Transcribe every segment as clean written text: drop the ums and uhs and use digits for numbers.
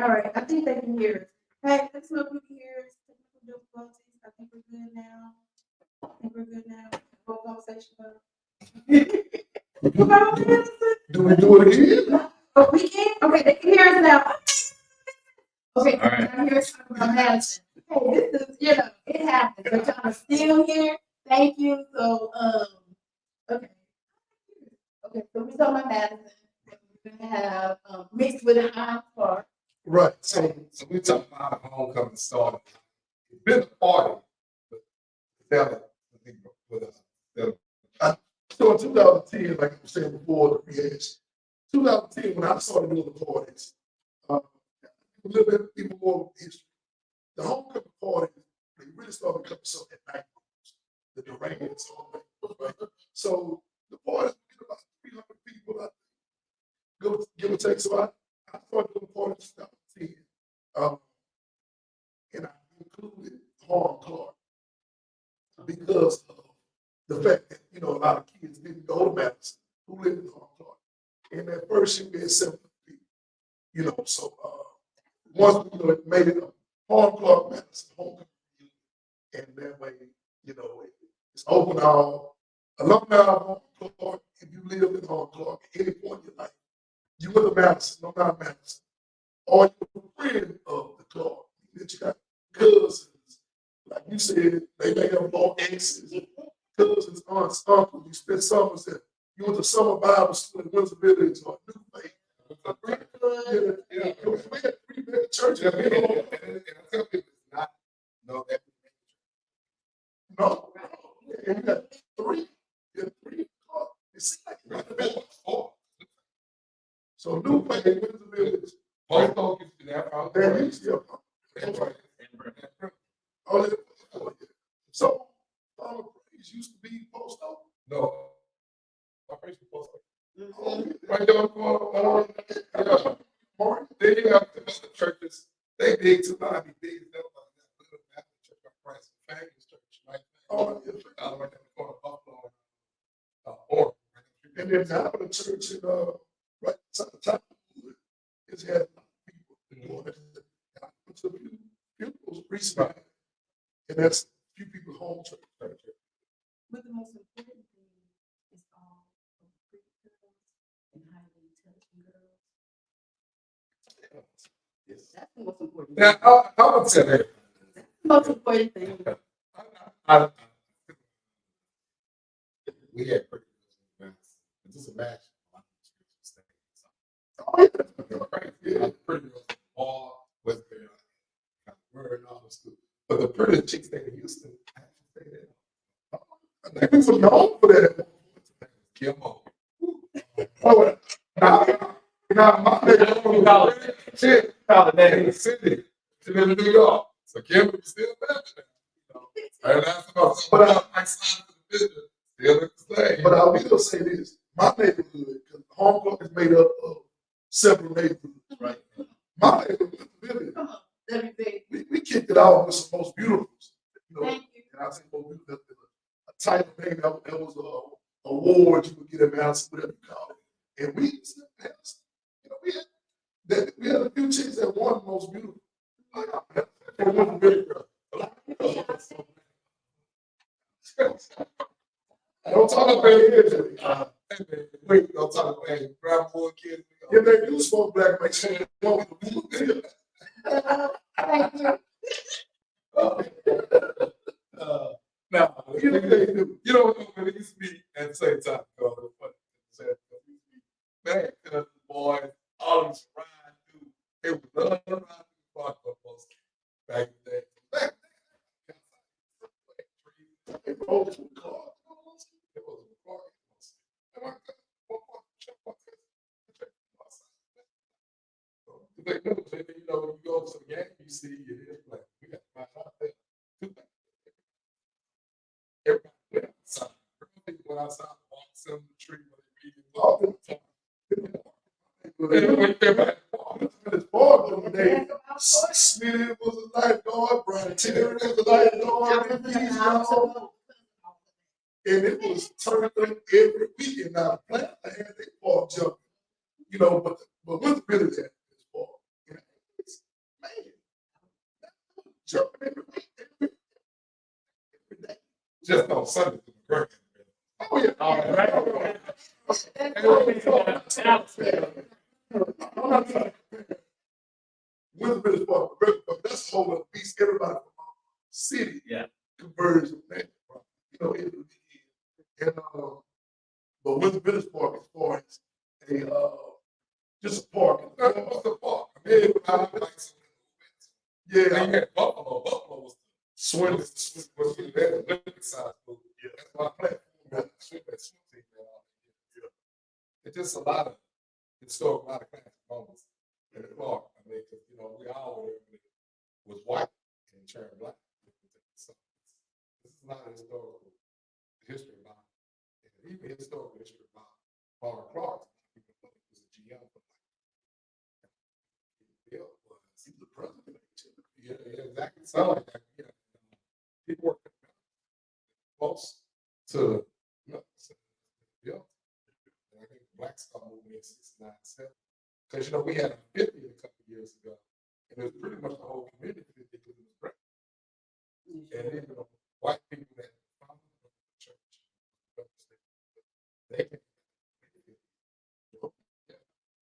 All right, I think they can hear us. Hey, let's know if we can hear us. Technical difficulties. I think we're good now. I think we're good now. Whole conversation about. Come on, Madison. Do we do it again? Oh, we can? Okay, they can hear us now. Okay, All right. I'm here to talk about Madison. Hey, this is, it happens. But y'all are still here. Thank you. So, okay. Okay, so we talking about Madison. We're gonna have mixed with a high part. Right. So we talking about how homecoming started. It's been a party, but without it, I think with us. So in 2010, like I was saying before, the reaction, 2010, when I started doing the parties, a little bit even more history. The homecoming parties, they really started coming up at night. The Durants, all that, right? So the parties, we get about 300 people, I think, give or take. So I started doing parties in 2010. And I included Harlem Clark because of the fact that, a lot of kids didn't go to Madison who lived in Harlem Clark. And that first year we had 700 people, so once we made it a Harlem Clark Madison homecoming, and that way, it's open all alumni of Harlem Clark. If you live in Harlem Clark at any point in your life, you went to Madison, no matter Madison, or you're a friend of the Clark, that you got cousins, like you said, they may have more exes, cousins, aunts, uncles. You spent summers there. You went to summer Bible school in Windsor Village or New Faith. We had pretty big church. And I tell people it's not no that. No, and you got three. You got three. It seems like four. So New Faith, Windsor Village. Post office in that There used to be Oh, so Farmer Praise used to be post office. No. My first was post office. Right there on the corner. Martin. Then you have the other churches. They big to not be big. They're like that little Baptist church like Christ Fabulous Church, right? Oh, yeah. Right there on the corner of Buffalo and Oregon. And then now the church in right outside the top has had a lot of people going to a few funerals recently. And that's a few people home church. But the most important thing is all of the pretty girls and highly intelligent girls. Yes. That's the most important Now, thing. I would say that. That's the most important thing. We had pretty good events. Just imagine. Pretty girls all was there. We're in all the school. But the pretty chicks stayed in Houston. Like we were known for that. Kimbo. Oh, now my Shit, in the city. She live in New York. So Kimbo was still better. And that's about my side of the business. Still in the same. But I will say this: my neighborhood, because Hong Kong is made up of several neighborhoods, right? My neighborhood, really, Everything. we kicked it out with some most beautiful. Thank you. And I say most beautiful. A type of thing that was a award you would get at Madison, whatever you call it. And we had a few chicks that won most beautiful. It wasn't really girl. Don't talk about it. Wait, don't talk about it. Grab more kids. If they do smoke black, make sure they don't Thank you. Now, you don't know when it used to be at the same time. Man, the boys, all these ride through, they would love to ride through the park most back in the day. Back They roll to the car. it was a park. They knew, when you go to the game, you see it is like, we got to find out there. Everybody went outside. People went outside, walked some of the tree where they read It's hard during the day. Smith was a lifeguard, Brian Terry was a lifeguard, and it was turned up every weekend. Now, the plant, they had their ball jumping, but what's really that is ball. jumping every day. Just on Sunday. Oh, yeah. All right. I'm not trying to compare Winthrop Village Park, but that's a whole other piece. Everybody from our city converges on that. You know, it would be, and but Winthrop Village Park, as far as a just a park, What's the park? I mean, I like some. yeah, They had Buffalo. Buffalo was swim. was the Olympic size movie. Yeah, that's my platform. Swim that swim team. Yeah. It's just a lot of historic, a lot of classic moments in the park. I mean, 'cause, you know, we all was white and turned black. So this is a lot of historical history about it. And even historical history about Barr Clark. People thought he was a GM, but Bill was He was the president. yeah, exactly. Sound like that. Yeah. People were close to yeah. And I think the Black Star movement in 69, 7. Because, you know, we had a 50 a couple of years ago, and it was pretty much the whole community that was great. And then, you know, white people that founded the church, they can,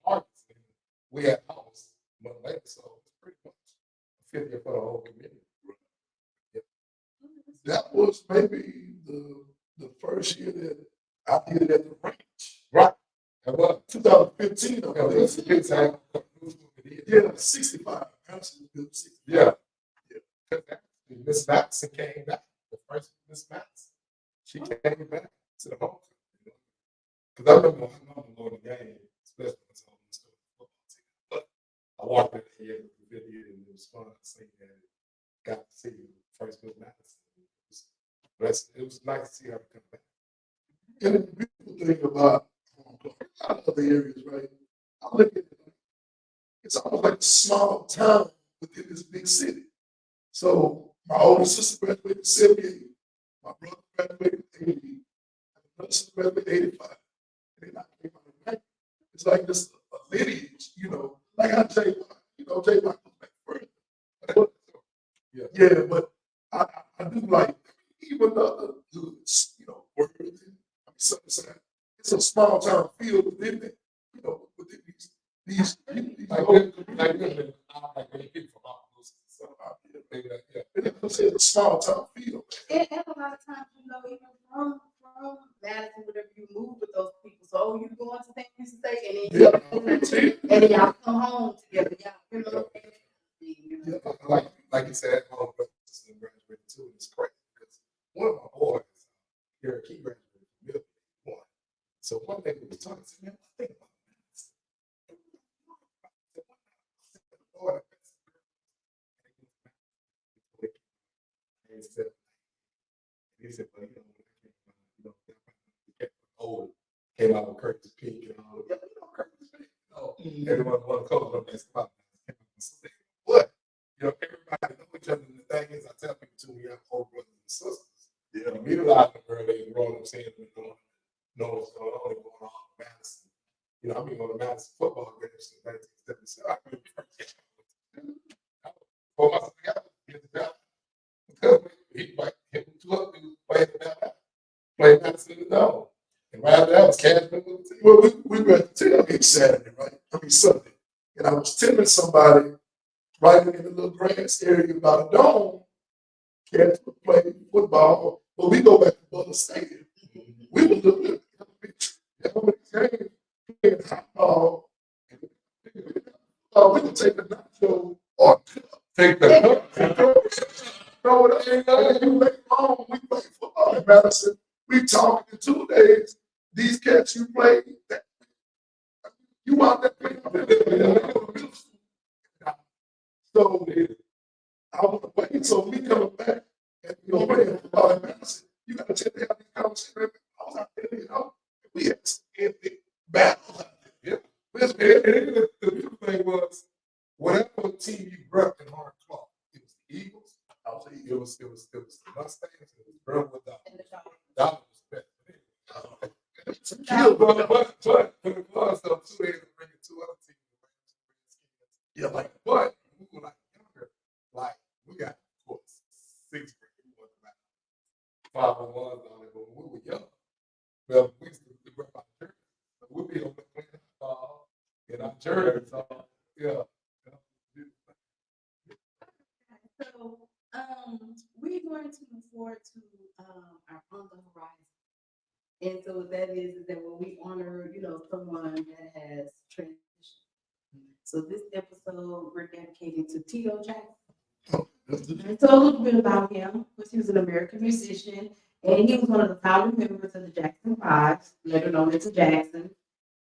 artists, and we had ours, but later, so it's pretty much a 50 for the whole community. That was maybe the first year that I did it at the ranch. Right. And what? 2015. Yeah, it's a big time. Yeah, 65. Yeah. Miss Matson came back. The first Miss Matson. She came back to the home. Because I remember going to the game, especially when I was on the football team. But I walked in the year with the video and it was fun to see that. Got to see the first Miss Matson. It was nice to see her come back. And the beautiful thing about a lot of other areas, right? I look at it, it's almost like a small town within this big city. So my older sister graduated in 78, my brother graduated in 80, my sister graduated in 85, and then I came out of that. It's like this a lineage, you know, like I J. You know, J. goes back further. But, yeah, but I do like even the other hoods, you know, Worthing, I mean, Sunnyside. It's a small town feel within it, you know, within these Like people from all those. So, it's a small town feel. And a lot of times, you know, even from Madison, whatever you move with those people. So you go into things you say, and then and then y'all come home together. Y'all, you know, like you said, my older brother graduated too. It's crazy because one of my boys here, he graduated from middle one. So one day we was talking to him, I think about this. He said, but old came out with Curtis Pink and all that. Curtis Pink. Everyone want to coach them as well. But you know, everybody know each other. And the thing is, I tell people too, we have old brothers and sisters. Yeah, you meet a lot of them early and growing up, seeing them going, know what's going on and going on in Madison. You know, I've been going to Madison football games since 1977. I remember for myself, I got because he like him two up, he was playing that, playing Madison in the dome. And right after that was Cashman with the team. Well, we were at the tailgate Saturday, right? I mean Sunday, and I was telling somebody right in the little grass area about a dome. Cats were playing football, but we go back to Butler Stadium. We were looking at the game, playing hot ball. We would take the nacho or Take the throw it up. You make home. We play football in Madison. We talking in 2 days. These cats you play, you out there playing. So I was waiting. So we coming back and playing football in Madison. You got to check out these conversations. I was out there, you know. We had some epic battles out there. Yeah. The beautiful thing was, whatever team you brought in hard claw, it was the Eagles. I was it was the Mustangs. It was Brentwood Dollar was the best. But for the class though, too, they bring it to other teams. Yeah, like But we were like, shirt. So, yeah. So, we're going to move forward to our On the Horizon. And so what that is that when we honor, someone that has transitioned. So this episode we're dedicating to Tito Jackson. And so a little bit about him, because he was an American musician, and he was one of the founding members of the Jackson Five, later known as the Jacksons.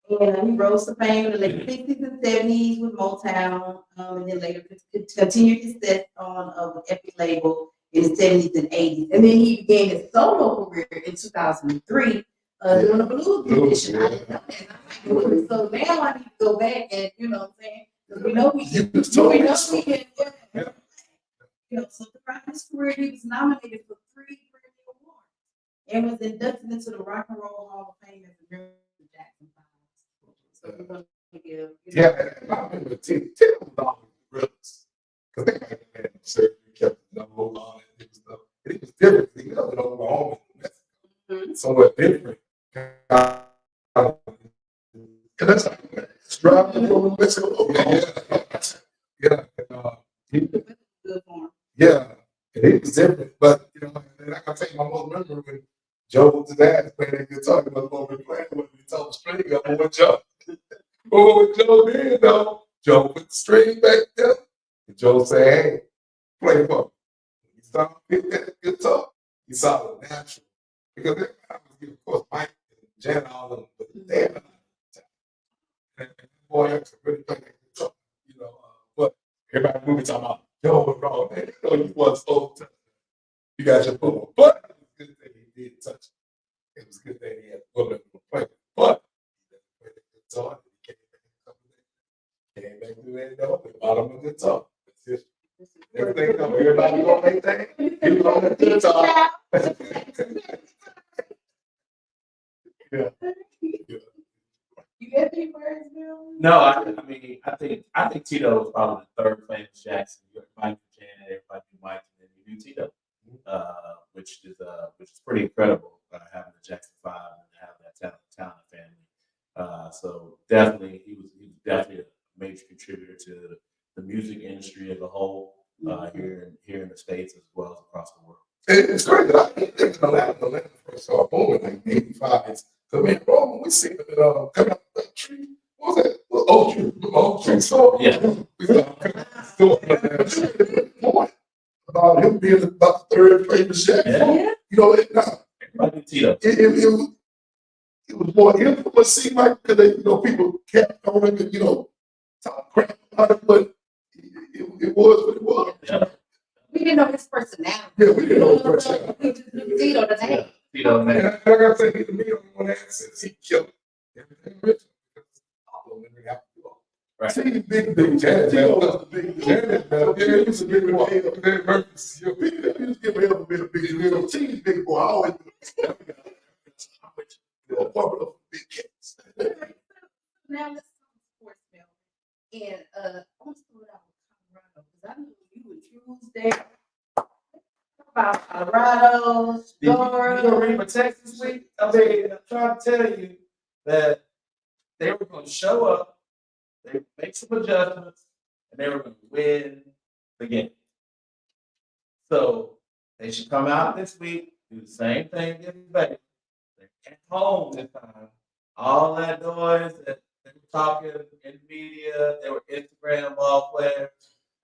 And he rose to fame in the late 60s and 70s with Motown, and then later continued his set on with Epic label in the 70s and 80s. And then he began his solo career in 2003 doing a blues musician. I didn't know that. So now I need to go back and, you know what I'm saying? Because we know we can. So throughout his career, he was nominated for 3 Grammy Awards and was inducted into the Rock and Roll Hall of Fame as a member of the Jackson Five. So we're going to give, Yeah, I remember Tito was always the brothers. Because they had surgery, kept the number on it and stuff. And it was different. He got it over home in Mexico. Somewhat different. And that's like driving from Mexico. Okay, yeah. Yeah, it was different, but and I can take my most memory when Joe was his ass playing that guitar. He was over playing when he told the string up with Joe. But what Joe did though, Joe put the string back there, and Joe said, "Hey, play for me." He started picking that guitar. He saw it natural because I was of course Mike and Jan all of them, but they had a lot of talent. And boy, I could really play that guitar, but everybody moving talking about. Yo, bro, man, you was so tough. You got your football, but it was a good thing he did touch it. It was a good thing he had the bullet to play with. But he played the guitar, he came back to that door, the bottom of the guitar. That's it. Next thing you know, everybody on their thing, he was on the guitar. Yeah. You got any words, Bill? No, I think Tito was probably the third famous Jackson. You got Mike Janet, everybody knew Mike, and then you knew Tito, which is pretty incredible having the Jackson Five and having that talent family. So definitely, he was definitely a major contributor to the music industry as a whole here in the States as well as across the world. It's crazy. I think the Atlanta first started booming like '85. So man, bro, when we see it coming out the tree, what was that? Oak tree store. Yeah. We started coming out the store. About him being about the third famous Jack. Yeah. It was more infamous, seemed like, because people kept on him and talk crap about it, but it was what it was. Yeah. We didn't know his personality. Yeah, we didn't know his personality. We just knew Tito the name. Tito, man. And like I said, he's the meat on one accent. He killed everything rich. All of them have to do all. Right. See, big Janet, man. Was the big Janet, man. Yeah, he was a big boy. He was giving him a bit of big, team big boy. I always popular for big cats. Now let's talk sports, Bill. And I want to start out with Colorado because I knew you would choose there. About Colorado, You Florida. gonna read my text this week? I'm trying to tell you that they were going to show up, they would make some adjustments, and they were going to win the game. So they should come out this week, do the same thing against Vegas. They're at home this time. All that noise that they were talking in the media, they were Instagram ball players.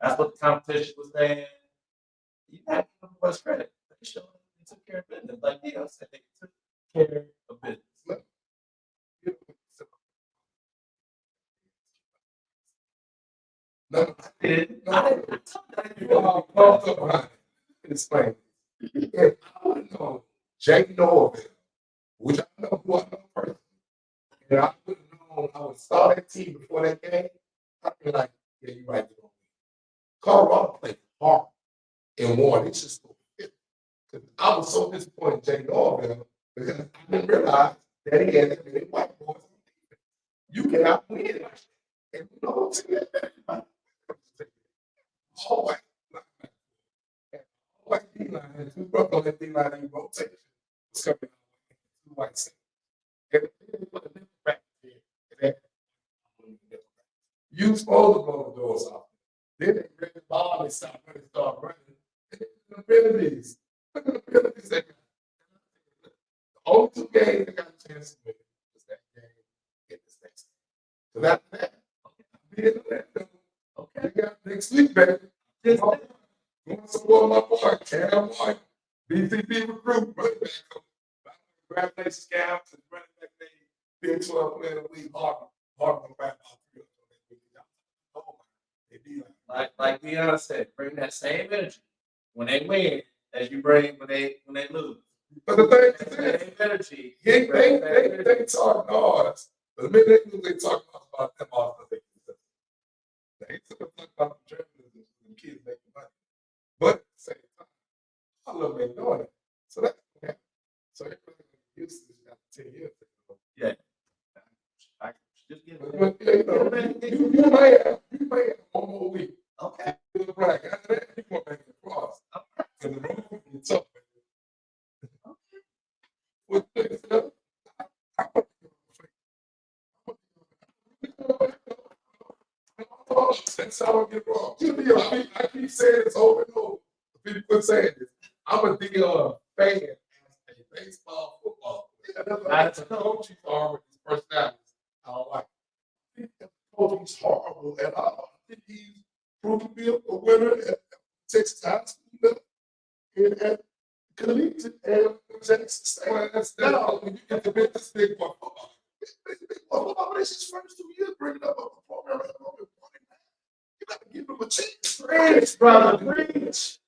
That's what the competition was saying. You got to give them boys credit. They showed up and took care of business. Like Neil said, they took care of business. No, I didn't. It's funny. If I would have known Jake Norville, which I know who I know personally, and I would have known I would saw that team before that game, I'd be like, yeah, you're right. Colorado played hard and won. It's just so fit. I was so disappointed in Jake Norville because I didn't realize that he had that many white boys. You cannot win. And you know what I'm saying? All white. White D-line and two brothers on that D-line in rotation was coming out two white safeties. And they put a different back there. You supposed to blow the doors off. Then they bring the ball, they stop when they start running. The penalties. Look at the penalties they got. The only two games they got a chance to win was that game and this next game. So after that, be in the okay. They got next week, baby. Just going support my boy, Cam White, BCB recruit, running back. Congratulations, Scouts and running back name, Big 12 player of the week, Harvard back about 3 of them. They be Like Deanna said, bring that same energy when they win as you bring when they lose. But the thing is, Same energy. they talk noise. But the minute they lose, they talk about them off the thing. They talk about the journalists and the kids making money. But at the same time, I love them doing it. So that's okay. So everybody used to this after 10 years. Yeah. I just give But, you may have one more week. Okay. Right. After that, you want to make it across. Because the road is tough. With this, that's how I get wrong. I keep saying this over and over. People quit saying this. I'm a DL fan as a baseball, football. That's a coach. He's hard with his personality. I don't like it. I think the coach is horrible at all. I think he's proven to be a winner at Texas high school and at collegiate and Texas State. Well, that's when you get to this big boy football. Football, this is his first 2 years bringing up a program. You got to give him a chance. Preach, brother, preach.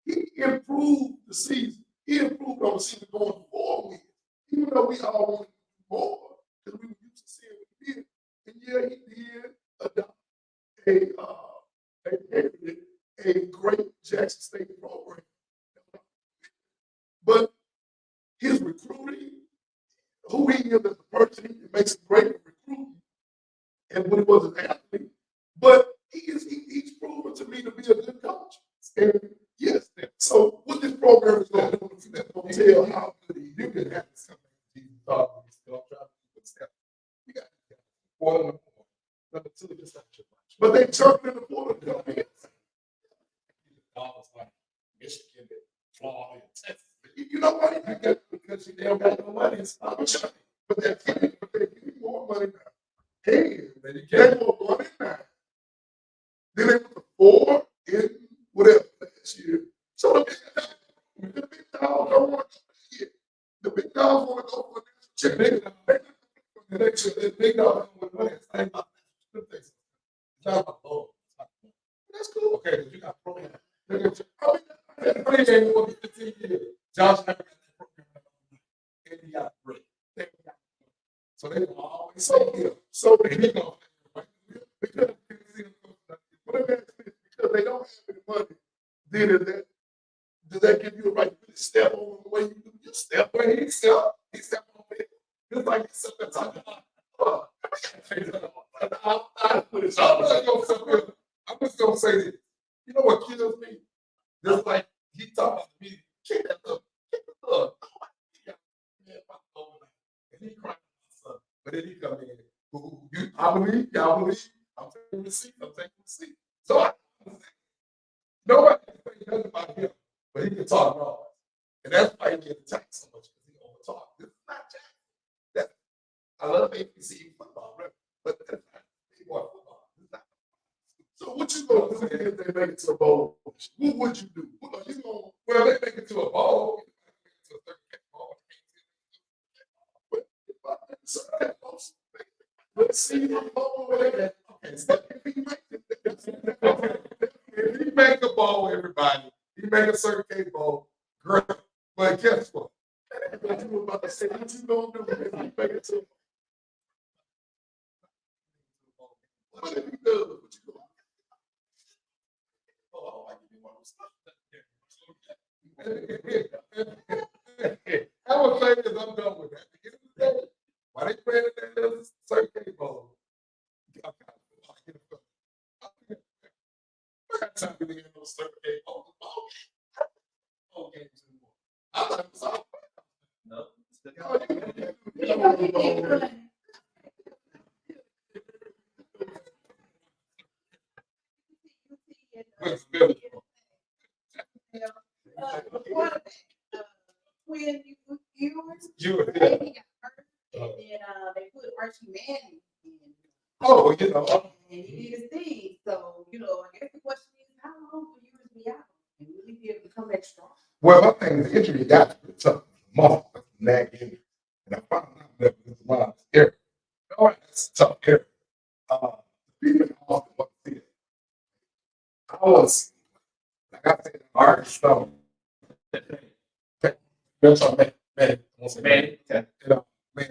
He improved the season. He improved on the season going forward. Even though we all wanted more, because we were used to seeing what he did. And yeah, he did adopt a great Jackson State program. But his recruiting, who he is as a person, he makes a great recruiting. And when he was an athlete, but he's proven to me to be a good coach. And yes, so what this program is going to do is tell how good he is. You can have this company. You got one number two, just not too much. But they turned in the portal. Like Michigan, Florida, and Texas. You know why? Because they don't got no money. It's not much money. But they give you more money now. Hey, they get more money now. Then they put the 4 in whatever last year. So the big dogs don't want to go here. The big dogs want to go for the next check. The big dogs don't want to win. It's not about gold. That's cool. Okay, you got program. Ain't more than 15 years. Josh never got that program. And he got great. So they will always say him. So he going because they don't have any money, then does that give you a right to really step on the way you do? You step where he step on it. It's like he's something talking about. I'm just gonna say this. You know what kills me? Just like he talking about the media. Kick that up. And he crying about something. But then he come in. Y'all believe. I'm taking the seat. So nobody can say nothing about him, but he can talk wrong. And that's why he gets attacked so much, because he overtalk. This is not Jack. I love APC football, right? But that's not football. So what you gonna do if they make it to a bowl? What would you do? Well, they make it to a bowl. To a 30K ball. Let's see what bowl okay, if he make a bowl, everybody, he make a certain K bowl, great. But guess what? What you were about to say, what you gonna do if he make it to a bowl? What if he does? What you gonna do? Oh, I give you one of those. I would say this, I'm done with that. At the end of the day, why they playing that little certain K bowl? I got time to be in those certain K bowls. Ball games anymore. I thought it was all. No. flexibility. Quarterback, Quinn Ewers, You were right? there. He got hurt, and then they put Archie Manning in. Oh, you know, And he did his thing. So, I guess the question is, how long will Ewers be out? And will he be able to come back strong? well, my thing is the injury he got was tough. Muscle, neck injury. And I found out that it was around this area. All right, that's a tough area. People often want to see it. I want to see it. Like I said, Arkansas. That's what man. I want to say Man, okay. man.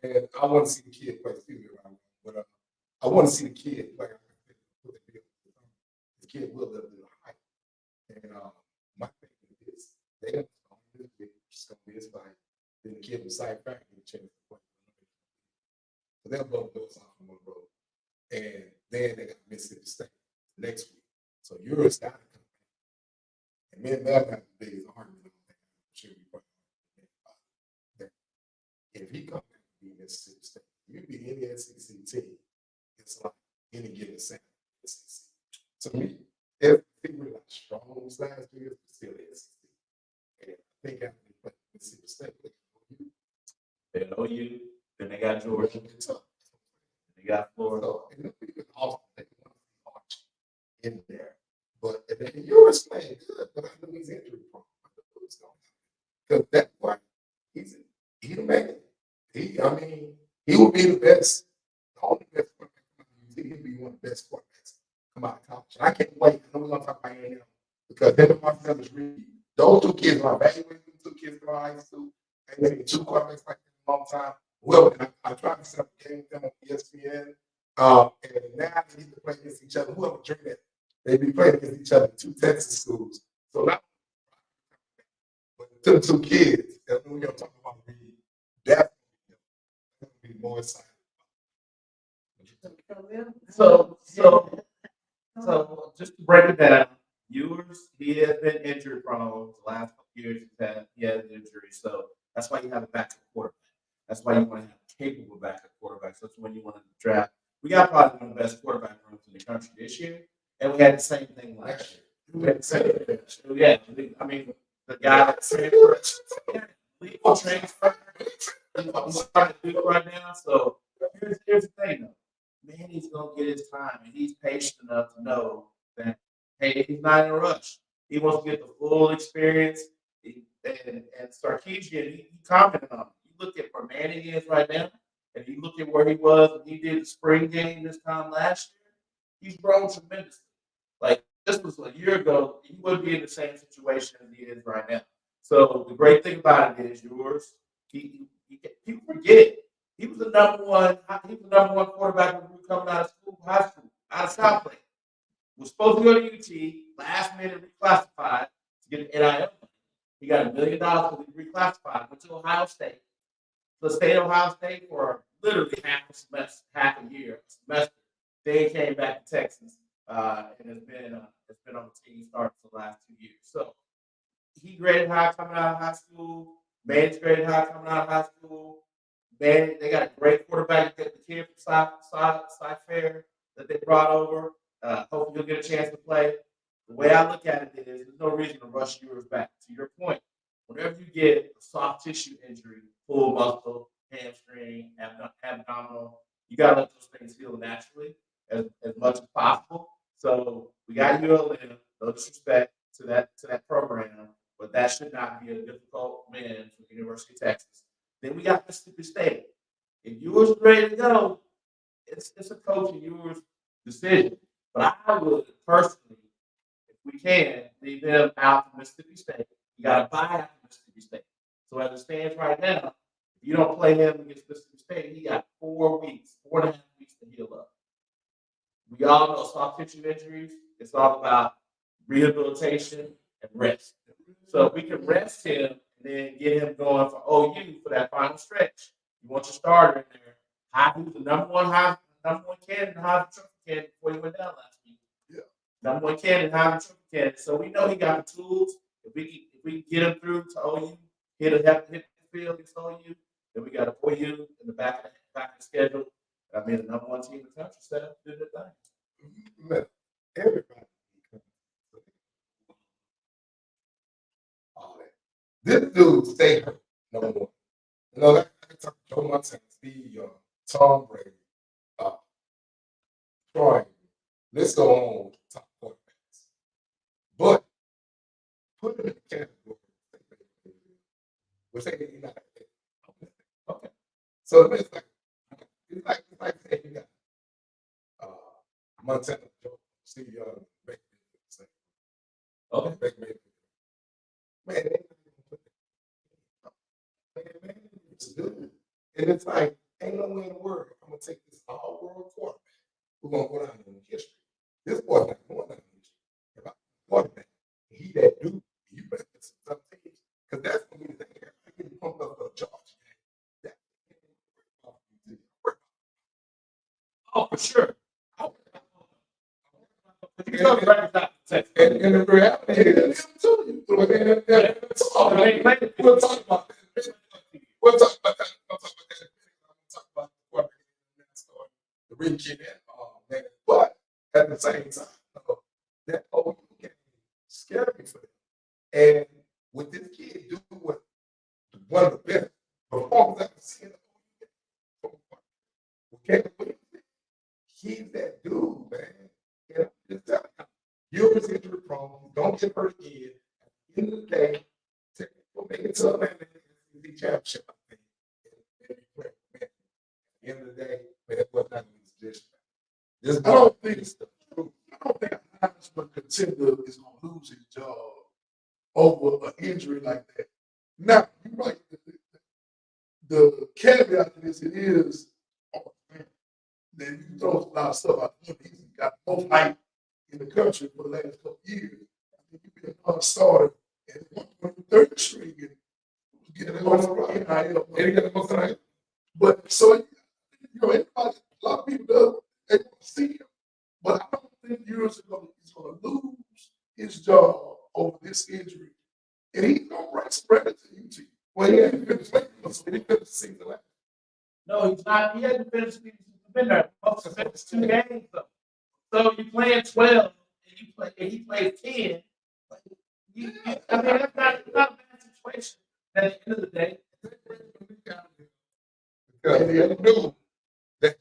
And I want to see the kid play. Excuse me, but I want to see the kid play. The kid will live in the height. And my thing is, they don't just gonna be his fight. Then the kid will side back and change the play. So they'll both those off on one road. And then they got Mississippi State next week. So yours got to come back. And me and Mel got the biggest argument on that. Should we put that if he comes back to be Mississippi State, you be any SEC team, it's like any given Saturday. To me, if he were like strong those last years, it's still SEC. And I think after they play Mississippi State, They know you. Then they got Georgia. They got Florida. So, and then we could also take one Arch in there. But and then yours playing good, but I know he's injury prone. Because that part, he'll make it. He will be the best, the only best quarterback. He'll be one of the best quarterbacks come out of college. And I can't wait. I know we're gonna talk about A&M because them and Marcellus Reed, those two kids are evaluating two kids in high school. And maybe two quarterbacks like that in a long time. Well, and I tried to set up a game with them on ESPN. And now they need to play against each other. Whoever dreamed that they be playing against each other in two Texas schools. So now, but to the two kids, and we're gonna talk about Reed, definitely be more excited. So just to break it down, Ewers, he has been injury prone the last couple years. He has injuries, so that's why you have a backup quarterback. That's why you want to have a capable backup quarterback. So that's when you want to draft. We got probably one of the best quarterback rooms in the country this year, and we had the same thing last year. We had the same thing. Yeah, I mean the guy that transferred, legal transfer, he's starting to do it right now. So here's the thing, though. Manny's gonna get his time, and he's patient enough to know that hey, he's not in a rush. He wants to get the full experience. And Sarkisian, he commented on it. You look at where Manning is right now, and you look at where he was when he did the spring game this time last year. He's grown tremendously. Like this was a year ago, he wouldn't be in the same situation as he is right now. So the great thing about it is yours. People forget he was the number one. He was the number one quarterback when we were coming out of school, high school, out of South Lake. Was supposed to go to UT, last minute reclassified to get an NIL. He got $1 million because he reclassified. Went to Ohio State. So stayed at Ohio State for literally half a semester, half a year, semester. Then he came back to Texas, and it's been on the team starting for the last 2 years. So he graded high coming out of high school. Man's graded high coming out of high school. Man, they got a great quarterback. The kid from Sci Fair that they brought over. Hopefully you'll get a chance to play. The way I look at it is there's no reason to rush yours back. To your point, whenever you get a soft tissue injury, pull muscle, hamstring, abdominal, you got to let those things heal naturally as much as possible. So we got ULM, no disrespect to that program, but that should not be a difficult win for the University of Texas. Then we got Mississippi State. If yours is ready to go, it's a coach and yours decision. But I would personally, if we can, leave them out to Mississippi State. You got to buy out Mississippi State. So as it stands right now, if you don't play him against Mississippi State, he got 4 weeks, 4.5 weeks to heal up. We all know soft tissue injuries. It's all about rehabilitation and rest. So if we can rest him and then get him going for OU for that final stretch, you want your starter in there. He was the number one candidate in Heisman Trophy candidate before he went down last week. Yeah. Number one candidate in Heisman Trophy candidate. So we know he got the tools. If we get him through to OU, hit the field against OU, then we got OU in the back of the schedule. I mean, the number one team in the country set up to do their thing. Everybody This dude stay hurt, number one. You know, like I talk to Joe Montana, Steve Young, Tom Brady, Troy. Let's go on with the top quarterbacks. But put him in the category, which they not. Okay. So it's like saying you got Montana, Joe, Steve Young, Baker Mayfield. Okay, Baker Mayfield. Man, it's good. And it's like, ain't no way in the world I'm gonna take this all-world quarterback. We're gonna go down in history. This boy's not going down in history. If I'm a quarterback, he that dude, you better get some tough teams. Because that's gonna be the thing. I get pumped up for Georgia. Oh, for sure. And the reality is, we'll talk about that. We'll talk about that. We'll talk about the quarterback the rich kid man. But at the same time, that game scared me for them. And with this kid do what one of the best performers I've seen. He's that dude, man. And I'm just telling you, you're injury prone. Don't get hurt again. At the end of the day, we'll make it to a the championship. I think. At the end of the day, man, that was not his position. I don't think a Heisman contender is going to lose his job over an injury like that. Now, you're right. The caveat to this, it is, then you throw a lot of stuff out. He's got the most hype in the country for the last couple of years. I think you've been a starter and one third string and get it on the right. But so everybody, a lot of people do, they want to see him. But I don't think he's going to lose his job over this injury. And he's going to bring some credit to UT. Well, he hadn't finished the season last. No, he's not. He hasn't finished. He's been there most of the 2 games though. So you playing 12 and he plays 10. I mean, that's not a bad situation. At the end of the day, because they knew that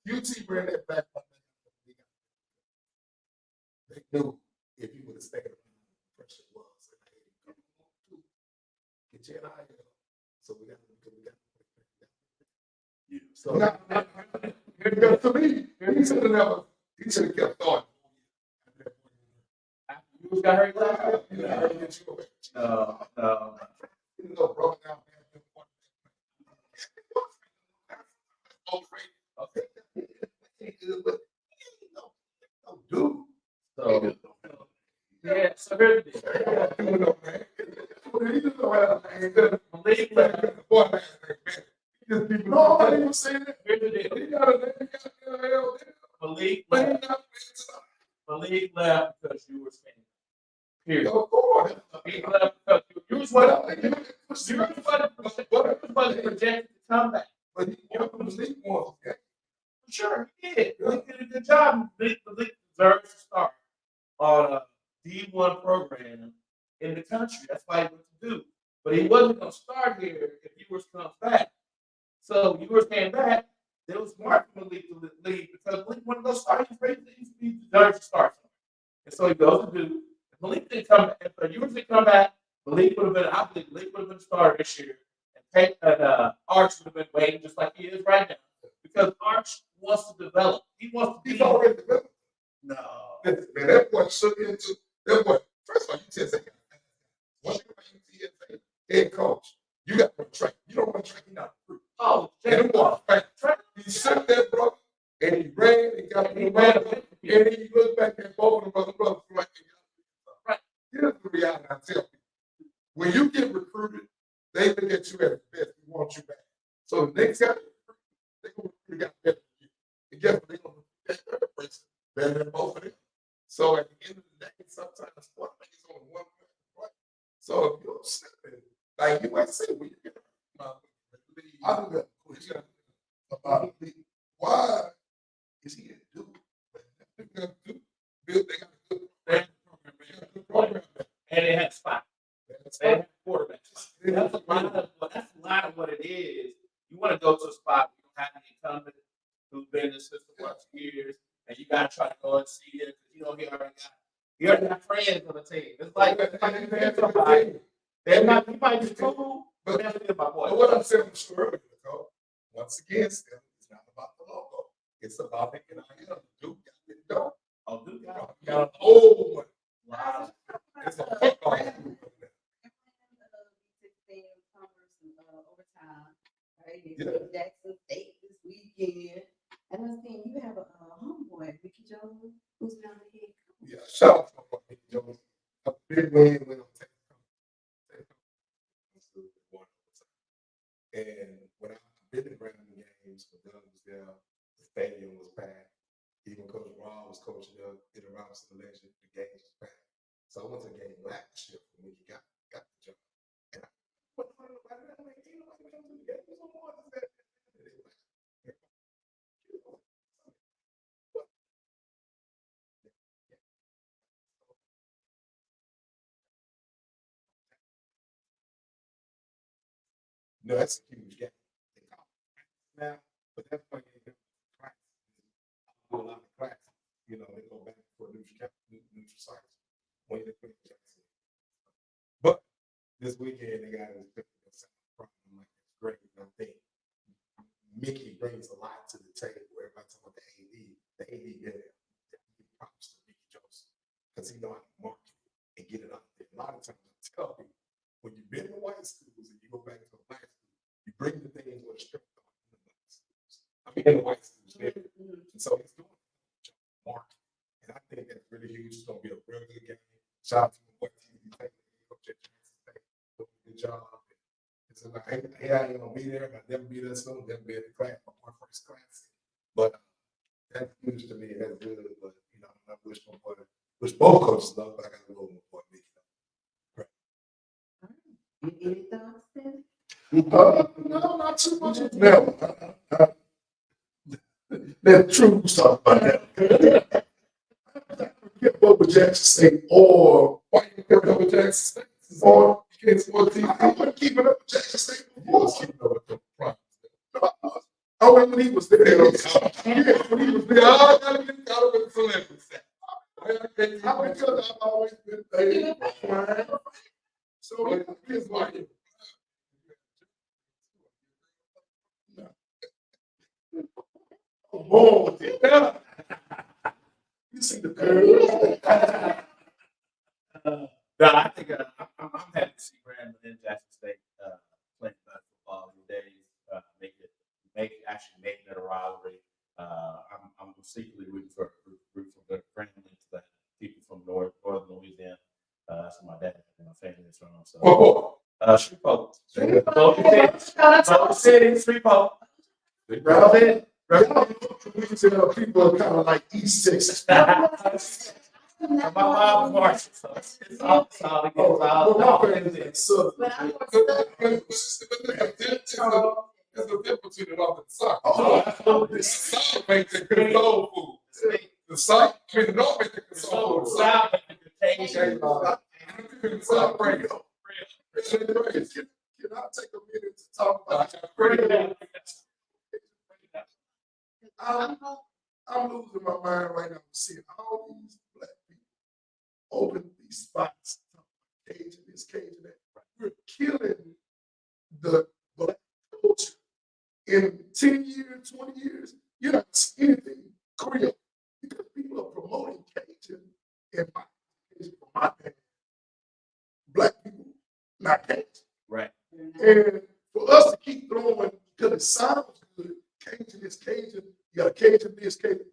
UT ran that back. They knew if you would have stayed around, the pressure was. Get your NIL. So we got. So to me, he should have kept going. you got hurt last year. No. Broke down. Dude. So yeah. So here's the deal. Malik left. No, I didn't say that. Here's the deal. Malik left because you were saying. Period. He left because you was projected to come back. But he Malik wants to. Sure, he did. He did a good job. Malik deserves to start on a D1 program in the country. That's why he went to do. But he wasn't going to start here if Ewers comes back. So Ewers came back. There was smart for Malik to leave because Malik wanted to go start. He deserves to start somewhere. And so he goes to do. If Malik didn't come back, if Ewers didn't come back, Malik would have been. I believe Malik would have been the starter this year, and Arch would have been waiting just like he is right now. Because Arch wants to develop. He wants to. He's already developed. No. Man, that boy shook into that boy. First of all, you tell me. One thing about UTSA, head coach, you got to track. You don't want to track. You're not a recruit. Oh, and he sat there, bro, and he ran and got me ran, and he looked back at both of them brothers like, right. Here's the reality. I tell you, when you get recruited, they look at you as the best. They want you back. So the next guy, they're going to got better than you. And guess what? They're going to get that person better than both of them. So at the end of the day, sometimes one thing is on one way. So if you're slipping, like USC, when you get I think that question about why is he a dude? They got a good program. And they had a spot. They have quarterbacks. That's a lot of what it is. You want to go to a spot where you don't have an incumbent who's been in the system for 2 years, and you got to try to go and see it because you know he already got friends on the team. It's like they're not. He might be cool, but that's my boy. But what I'm saying earlier, once again, still, it's not about the logo. It's about the NIL. Duke got it done. Oh, Duke got it. Got a whole one. Wow. It's a football. Overtime, right? Yeah. Jackson State this weekend. And I'm saying you have a homeboy, Ricky Jones, who's now the head coach. Yeah, shout out to my boy Nick Jones. A big win when I'm taking. And when I've been to Brandon games, when Doug was there, the stadium was packed. Even Coach Rob was coaching in the Robinson election, the game was packed. So I went to a game last year when he got the job. And I went on about it. I'm like, ain't nobody come to the game. There's no more than that. No, that's a huge game. Now, but that's why you get practice. A lot of practice. You know, they go back for neutral sites when they put Jackson. But this weekend they got this problem. Like it's great. I think Mickey brings a lot to the table. Everybody talking about the AD. The AD did it. Props to Mickey Joseph because he know how to market and get it out there. A lot of times I tell people when you've been in white schools and you go back to a black school, you bring the things with a strength on in the black schools. I mean, in the white schools, and so he's doing market, and I think that's really huge. It's going to be a real good game. Shout out to my boy TV, Coach at Jackson State, doing a good job. It's like, hey, I ain't gonna be there, but them be there soon. Them be at the class, my first class. But that's huge to me. That's good. But you know, I wish both coaches love, but I got to go with my boy Mickey. Any thoughts, Tim? No, not too much. Now, that true talk about that. Get up with Jackson State or Why you kept up with Jackson State? or You can't support TV. I wasn't keeping up with Jackson State You before. was keeping up with the front. I mean, when he was there. Yeah, when he was there. I gotta get caught up with the celebrities. Because I've always been there. So Here's why. born with it. You see the curve. No, I think I'm happy to see Brandon in Jackson State playing football in days, making it a rivalry. I'm secretly rooting for the Brandon to the people from northern Louisiana. That's where my dad and my family is from. So, Shreveport. Shreveport. People are kind of like East Texas. My mom Marshall, so it's all solid. But There's a difference between it all and soccer. The South makes it good soul food. The South, I mean, the North makes it good soul food. The South brings it. Can I take a minute to talk about I'm losing my mind right now seeing all these black people open these spots, cage and this, cage and that. We're killing the black culture. In 10 years, 20 years, you're not seeing anything Creole because people are promoting Cajun and my dad. Black people, not Cajun. Right. And for us to keep throwing because it sounds good, Cajun is Cajun, you got a Cajun this, Cajun.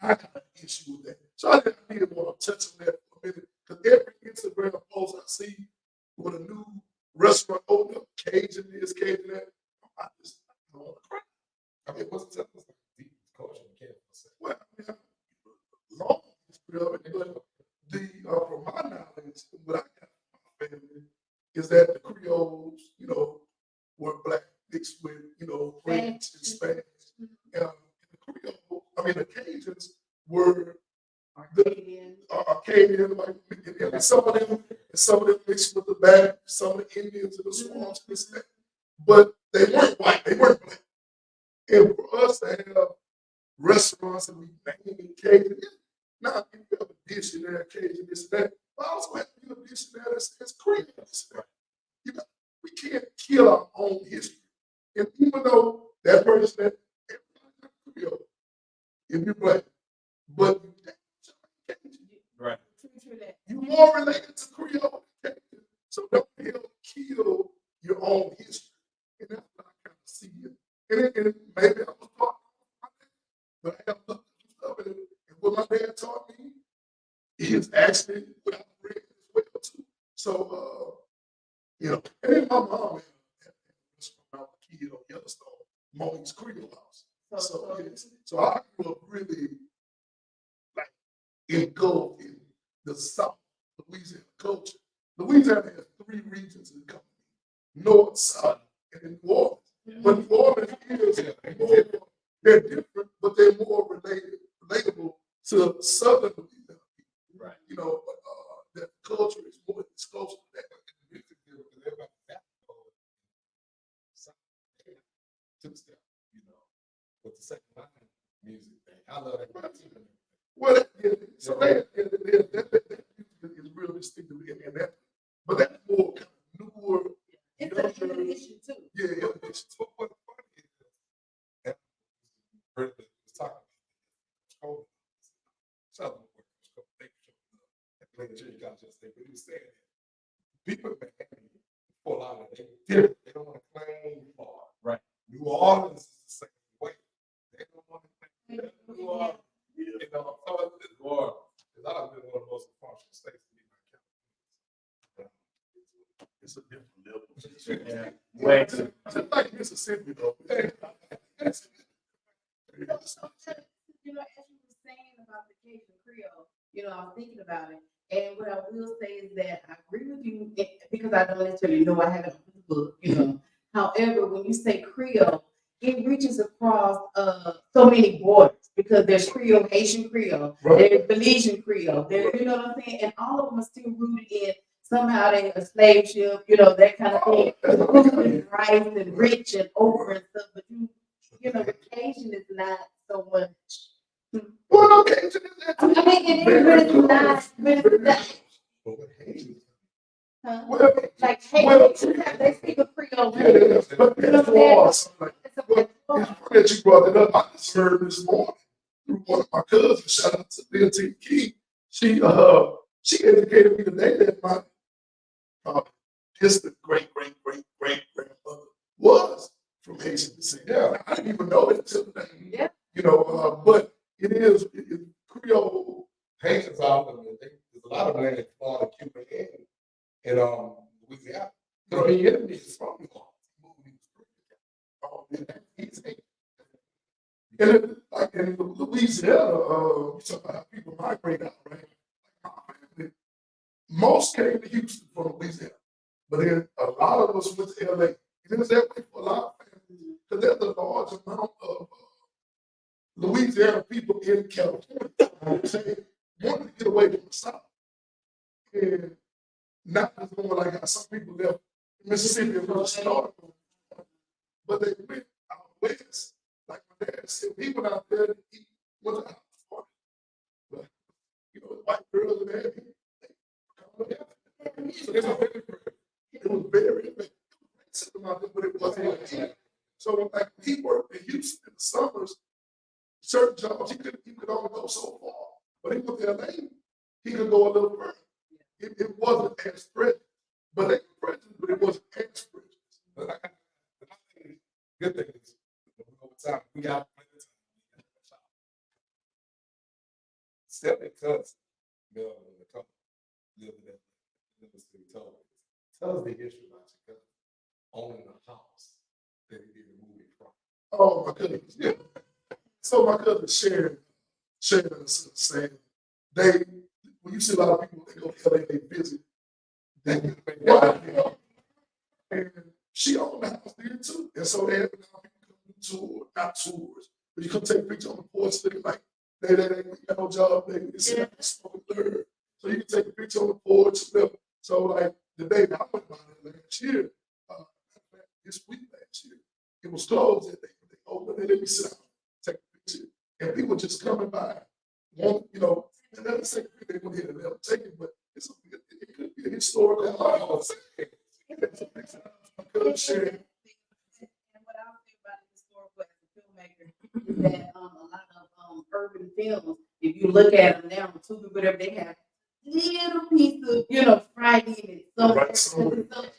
I got an issue with that. So I didn't want to touch on that for a minute because every Instagram post I see with a new restaurant open up, Cajun this, Cajun that, I just don't want to cry. I mean, what's the deep culture you can't say? Well, I mean, long history of it, but from my knowledge, what I got from my family is that the Creoles, you know, were black mixed with, you know, French and Spanish. The Creole, I mean, the Cajuns were Arcadian. Arcadian, like, and some of them and some of them mixed with the back, some of the Indians and the swamps and this and that. But they weren't white, they weren't black. And for us to have restaurants and we name Cajun, now you have a dish in there, Cajun, this and that. But I also have to a dish in there that's Creole. You know, we can't kill our own history. And even though that person that everybody's Creole, if you're black, but Right. True that. you're more related to Creole than Cajun. So don't kill your own history. And that's what I kind of see it. And maybe I was taught my dad, but I have looked at stuff and what my dad taught me is actually what I've read as well too. So you know, and then my mom had when I was a kid on Yellowstone, Moe's Creole House. So I grew up really like engulfed in the South Louisiana culture. Louisiana has 3 regions in the country: North, South, and then New Orleans. But New Orleans is more, they're different, but they're more relatable to Southern Louisiana people. Right. You know, but that culture is more close to that. Two-step, you know, with the second line music thing. I love that. Well, so that is real distinctive in that. But that's more kind of newer. It's an issue too. Yeah, It's so funny is that Britt was talking about Southern playing Cherry College yesterday, but he was saying that people in Miami, for a lot of them, they don't want to claim for. Right. New Orleans is the same way. They don't want to claim New Orleans. You know, so it's more. Because I've been one of the most functional states to be my county. it's a different level. Yeah. Way too. Just like Mississippi, though. You know, as you were saying about the Cajun Creole, you know, I was thinking about it. And what I will say is that I agree with you because I don't necessarily know I haven't opened the book, you know. However, when you say Creole, it reaches across so many borders because there's Creole, Haitian Creole, there's Belizean Creole, there, you know what I'm saying? And all of them are still rooted in somehow they a slave ship, you know, that kind of thing. The food is rice and rich and over and stuff, but you know, the Cajun is not so much. Well, okay, so I mean, it is, but it's not, But with Haiti, huh? well, Like well, Haitian, they speak a Creole. yeah, but that's laws. Like, It's a well, it's funny that you brought it up. I just heard this morning through one of my cousins. Shout out to Lil T. Key. She educated me today that my distant great-great-great-great-grandmother was from Haitian descent. Yeah. I didn't even know it until today. Yeah. You know, but it Creole. Haitians are there's a lot of land in Florida, Cuba, and Louisiana. You know, the enemy is from New Orleans. He's Haitian. And it, like in Louisiana, you talk about how people migrate out, right? Like my family, most came to Houston from Louisiana, but then a lot of us went to LA. And it was that way for a lot of families because there's a large amount of Louisiana people in California saying wanted to get away from the South. And not just going like how some people left Mississippi and was started, but they went out west. Like my dad said, he went out there and he went to house party. But, you know, white girls and that, so it was very racism out there, but it wasn't. So like he worked in Houston in the summers, certain jobs he could only go so far. But he went to LA, he could go a little further. It wasn't as present. But they were present, but it wasn't as present. But I think the good thing is over time we got plenty of time. Stephanie Cuts, Melvin, the couple lived in that city told tell us the history about your cousin owning a house that he did a movie from. Oh, my goodness. Yeah. So my cousin shared us saying when you see a lot of people that go to LA, they visit. And she owned the house there too. And so they have now people come not tours, but you come take a picture on the porch looking like they got no job, they sit up and smoke a third. So you can take a picture on the porch, So like the day I went by there last year, this week last year, it was closed and they opened it, let me sit down, take a picture. And people just coming by, want, you know, and then say they went here and they'll take it, but it could be a historical. I could share it. And what I would say about it historical as a filmmaker is that a lot of urban films, if you look at them now on Tubi, whatever, they have little piece of, you know, Friday in it. So Right, it's so- so influence.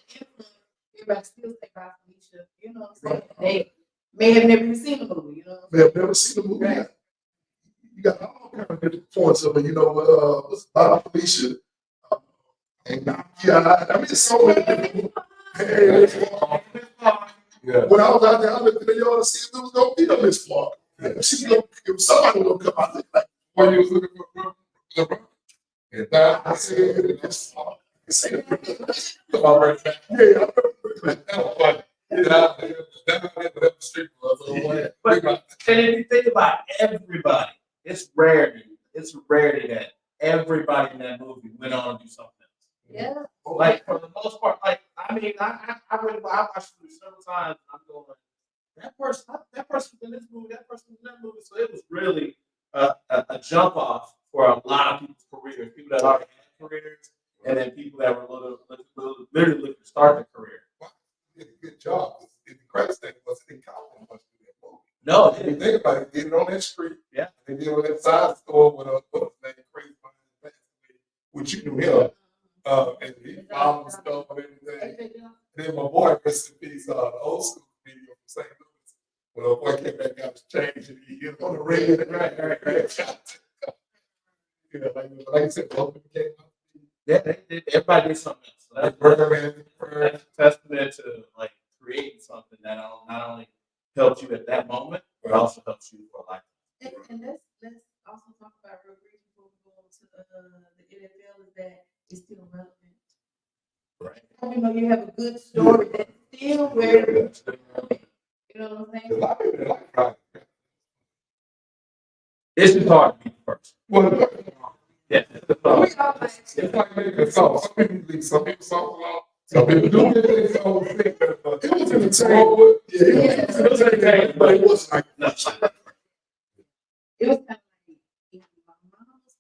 Everybody still say about Felicia, you know what I'm saying? They may have never even seen the movie, you know. They have never seen the movie Right. yet. You got all kinds of different points of it, you know, what's Bob Felicia, and Nakia. I mean, it's so many different movies. Hey, Yeah. when I was out there, I looked at the yard to see if there was gonna be a Miss Park. She gonna, if somebody gonna come out there like, When you was looking for the and that I said, Miss Park. I said, already back. yeah, I remember. That was funny. That the street was Yeah. But and if you think about everybody, it's rarity that everybody in that movie went on to do something else. Yeah. Like for the most part, like I mean, I watched it several times. And I'm going, that person in this movie, that person in that movie. So it was really a jump off for a lot of people's careers. People that already had careers, and then people that were literally looking to start their career. did a good job. The credit thing wasn't in college much to that movie. No, If you think about it, they did it on that street. Yeah. They did it on that side store with what's his name, Crazy Mind, which you knew him. And he found stuff and everything. And then my boy, rest in peace, the old school video from St. Louis, when a boy came back out to change and he hit on the red. Right. You know, like I said, both people came out. yeah, they did. Everybody did something else. So Like that's Burger Man, a testament to like creating something that not only helps you at that moment, but also helps you for life. And let's also talk about real brief before we go on to the NFL is that it's still relevant. Right. You know, you have a good story that's still relevant. You know what I'm a saying? lot of people like Friday. It's just hard to be first. Well, Yeah. We all like it's like making a song. Some people leave some people's songs alone. Some people do get their songs. It was entertaining. Yeah, it was entertaining, but it was like, No. it was kind of like in my mom's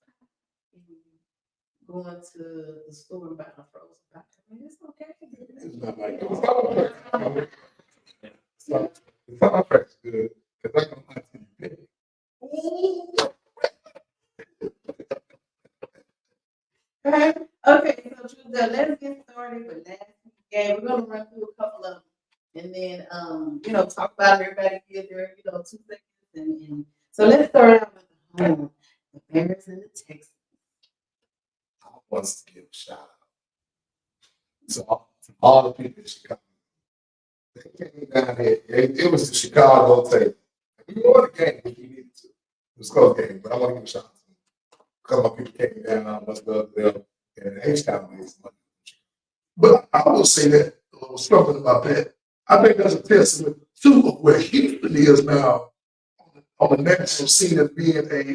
going to the store and buying a frozen pack. I mean, it's okay. it's not like, It was soundtrack. The soundtrack's good. Because I can lie to you. Okay, so Tuesday, let's get started with last week's game. We're gonna run through a couple of them, and then you know, talk about everybody give their 2 seconds, and so let's start out with the home, the Bears and the Texans. I want to give a shout out to all the people in Chicago. They came down here. It was the Chicago tape. We won the game if we needed to. It was a close game, but I want to give a shout out to them. A couple of people came down, much love to them, and the H-Town is money. but I will say that, I was struggling about that. I think that's a testament to of where Houston is now on the national scene as being a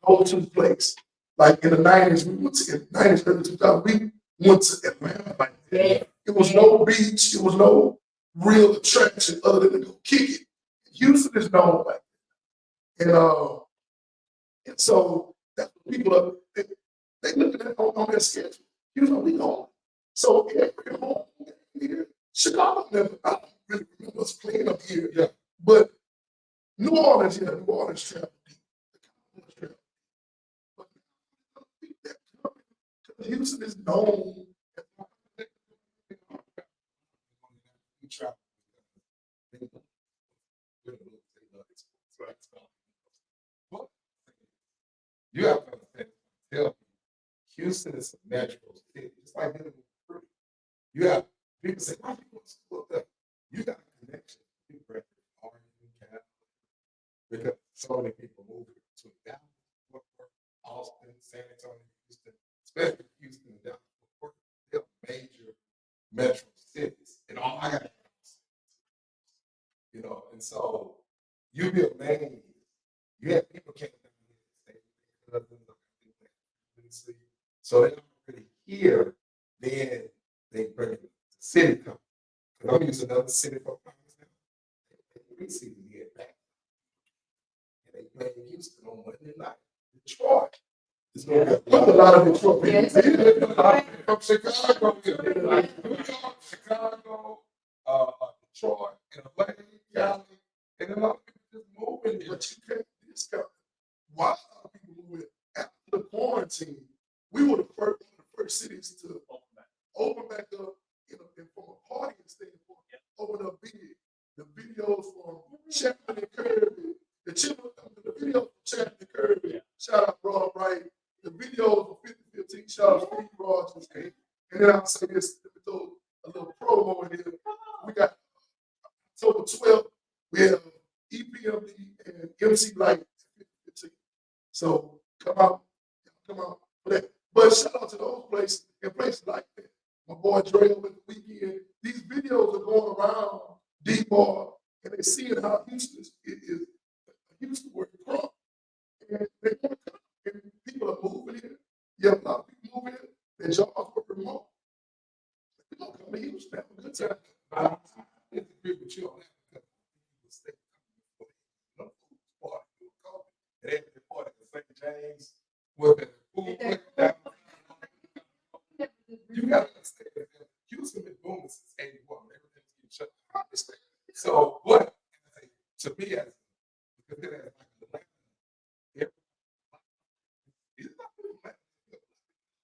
go-to place. Like in the 90s, we went to, in the 90s, early 2000s, we went to Atlanta like that. It was no beach, it was no real attraction other than to go kick it. Houston is known like that. And so that's what people are, they look at that on their schedule. Houston, we home. So every home here, Chicago never, I don't really remember us playing up here. Yeah. But New Orleans, yeah, New Orleans travel deep. The Cowboys travel deep. But Houston is known. We travel. But you have to understand, tell me, Houston is a natural city. It's like living in Fruit. You have people say, why you go to school up there? You got a connection. You bring Orange and Cal. Because so many people move to Dallas, Fort Worth, Austin, San Antonio, Houston, especially Houston and Dallas, Fort Worth. They're major metro cities. And all I got, and so you be amazed. You have people came down here and say, so they don't really here, then they bring it to city come. And I'm using another city for preseason here back. And they play in Houston on Monday night. Detroit. It's gonna be a lot of Detroit people. Yes. From Chicago, Chicago, Detroit, and LA, Cali, and a lot of people just moving here. But you can't discount why a lot of people moving after the quarantine. We were the first, one of the first cities to open back up, you know, and from a partying standpoint, open up big. The videos from Chapman and Kirby, the video from Chapman and Kirby, shout out Broad Bright, the videos from 5015, shout out Steve Rogers, and then I'll say this, let me throw a little promo in here. We got October 12th, we have EPMD and MC Light 5015. So come out for that. But shout out to those places and places like that. My boy Dre over the weekend. These videos are going around D-Bar, and they're seeing how Houston is Houston where it's from. And they want to come. And people are moving here. You have a lot of people moving here. Their jobs work remote. People come to Houston, have a good time. I disagree with you on that because people stay and they report at St. James with the pool. You got to understand that Houston been booming since '81. Everything's getting shut down. So what? To me, as because it has like it's not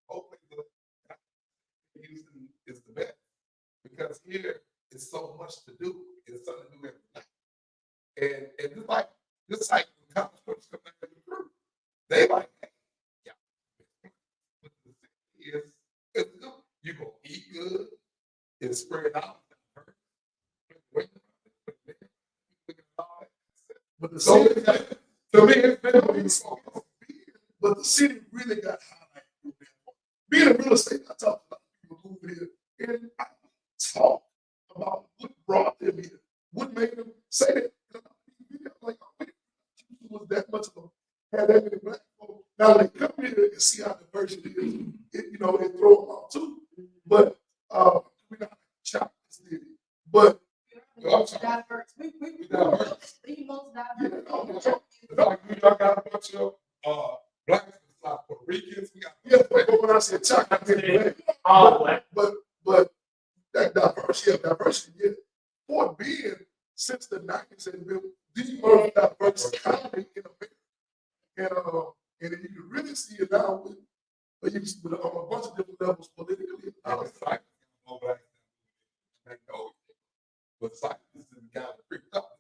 hopefully Houston is the best because here is so much to do. It's something to do every night. And just like when college coaches come back to the group, they like, hey, yeah, it's good. You're gonna eat good. It's spread out. But the city, to me, it's been but the city really got highlighted. Being in real estate, I talk about people moving here, and I talk about what brought them here, what made them say that. Like, it was that much of them had that many black people. Now when they come here and see how diversity is, it throw them off too. But we got chop this city. But diverse. We diverse. the most Like diverse. we got a bunch of blacks, Puerto Ricans. We got but when I say chocolate, All black. but that diversity, yeah. Fort Bend since the 90s has been the most diverse economy in America. And you can really see it now with a bunch of different levels politically. But Cyprus is kind of freaked up.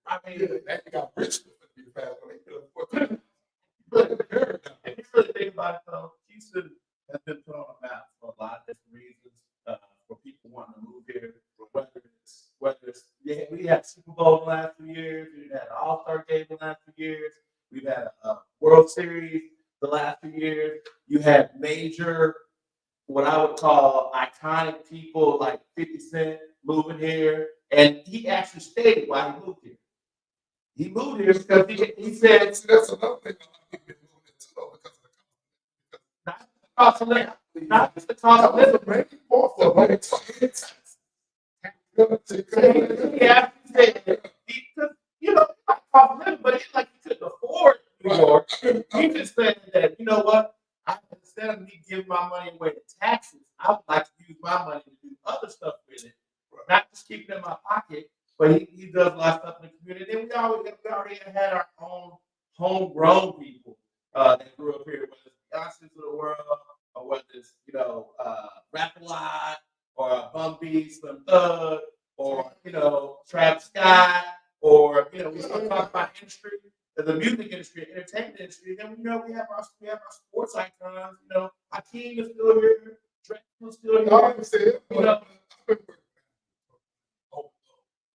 I mean, That got rich to be fast. But if you really think about it, though, Houston has been put on a map for a lot of different reasons. For people wanting to move here, whether it's we had Super Bowl in the last 2 years, we've had an All-Star game in the last 2 years, we've had a World Series the last 2 years. You had major, what I would call iconic people like 50 Cent moving here, and he actually stated why he moved here. He moved here because he said that's another thing. Because not the cost of living, not just the cost of living. Yeah, cost of living, but it's like he couldn't afford New York. He just said that, you know what? Instead of me giving my money away to taxes, I would like to use my money to do other stuff with it. Not just keep it in my pocket, but he does a lot of stuff in the community. Then we already had our own homegrown people that grew up here, whether it's Beyonce's of the world, or whether it's, Rap-A-Lot, or Bumby, Slim Thug, or, Travis Scott, or, we start talking about industry, the music industry, entertainment industry. Then, we have our sports icons, Hakeem is still here, Drake is still here,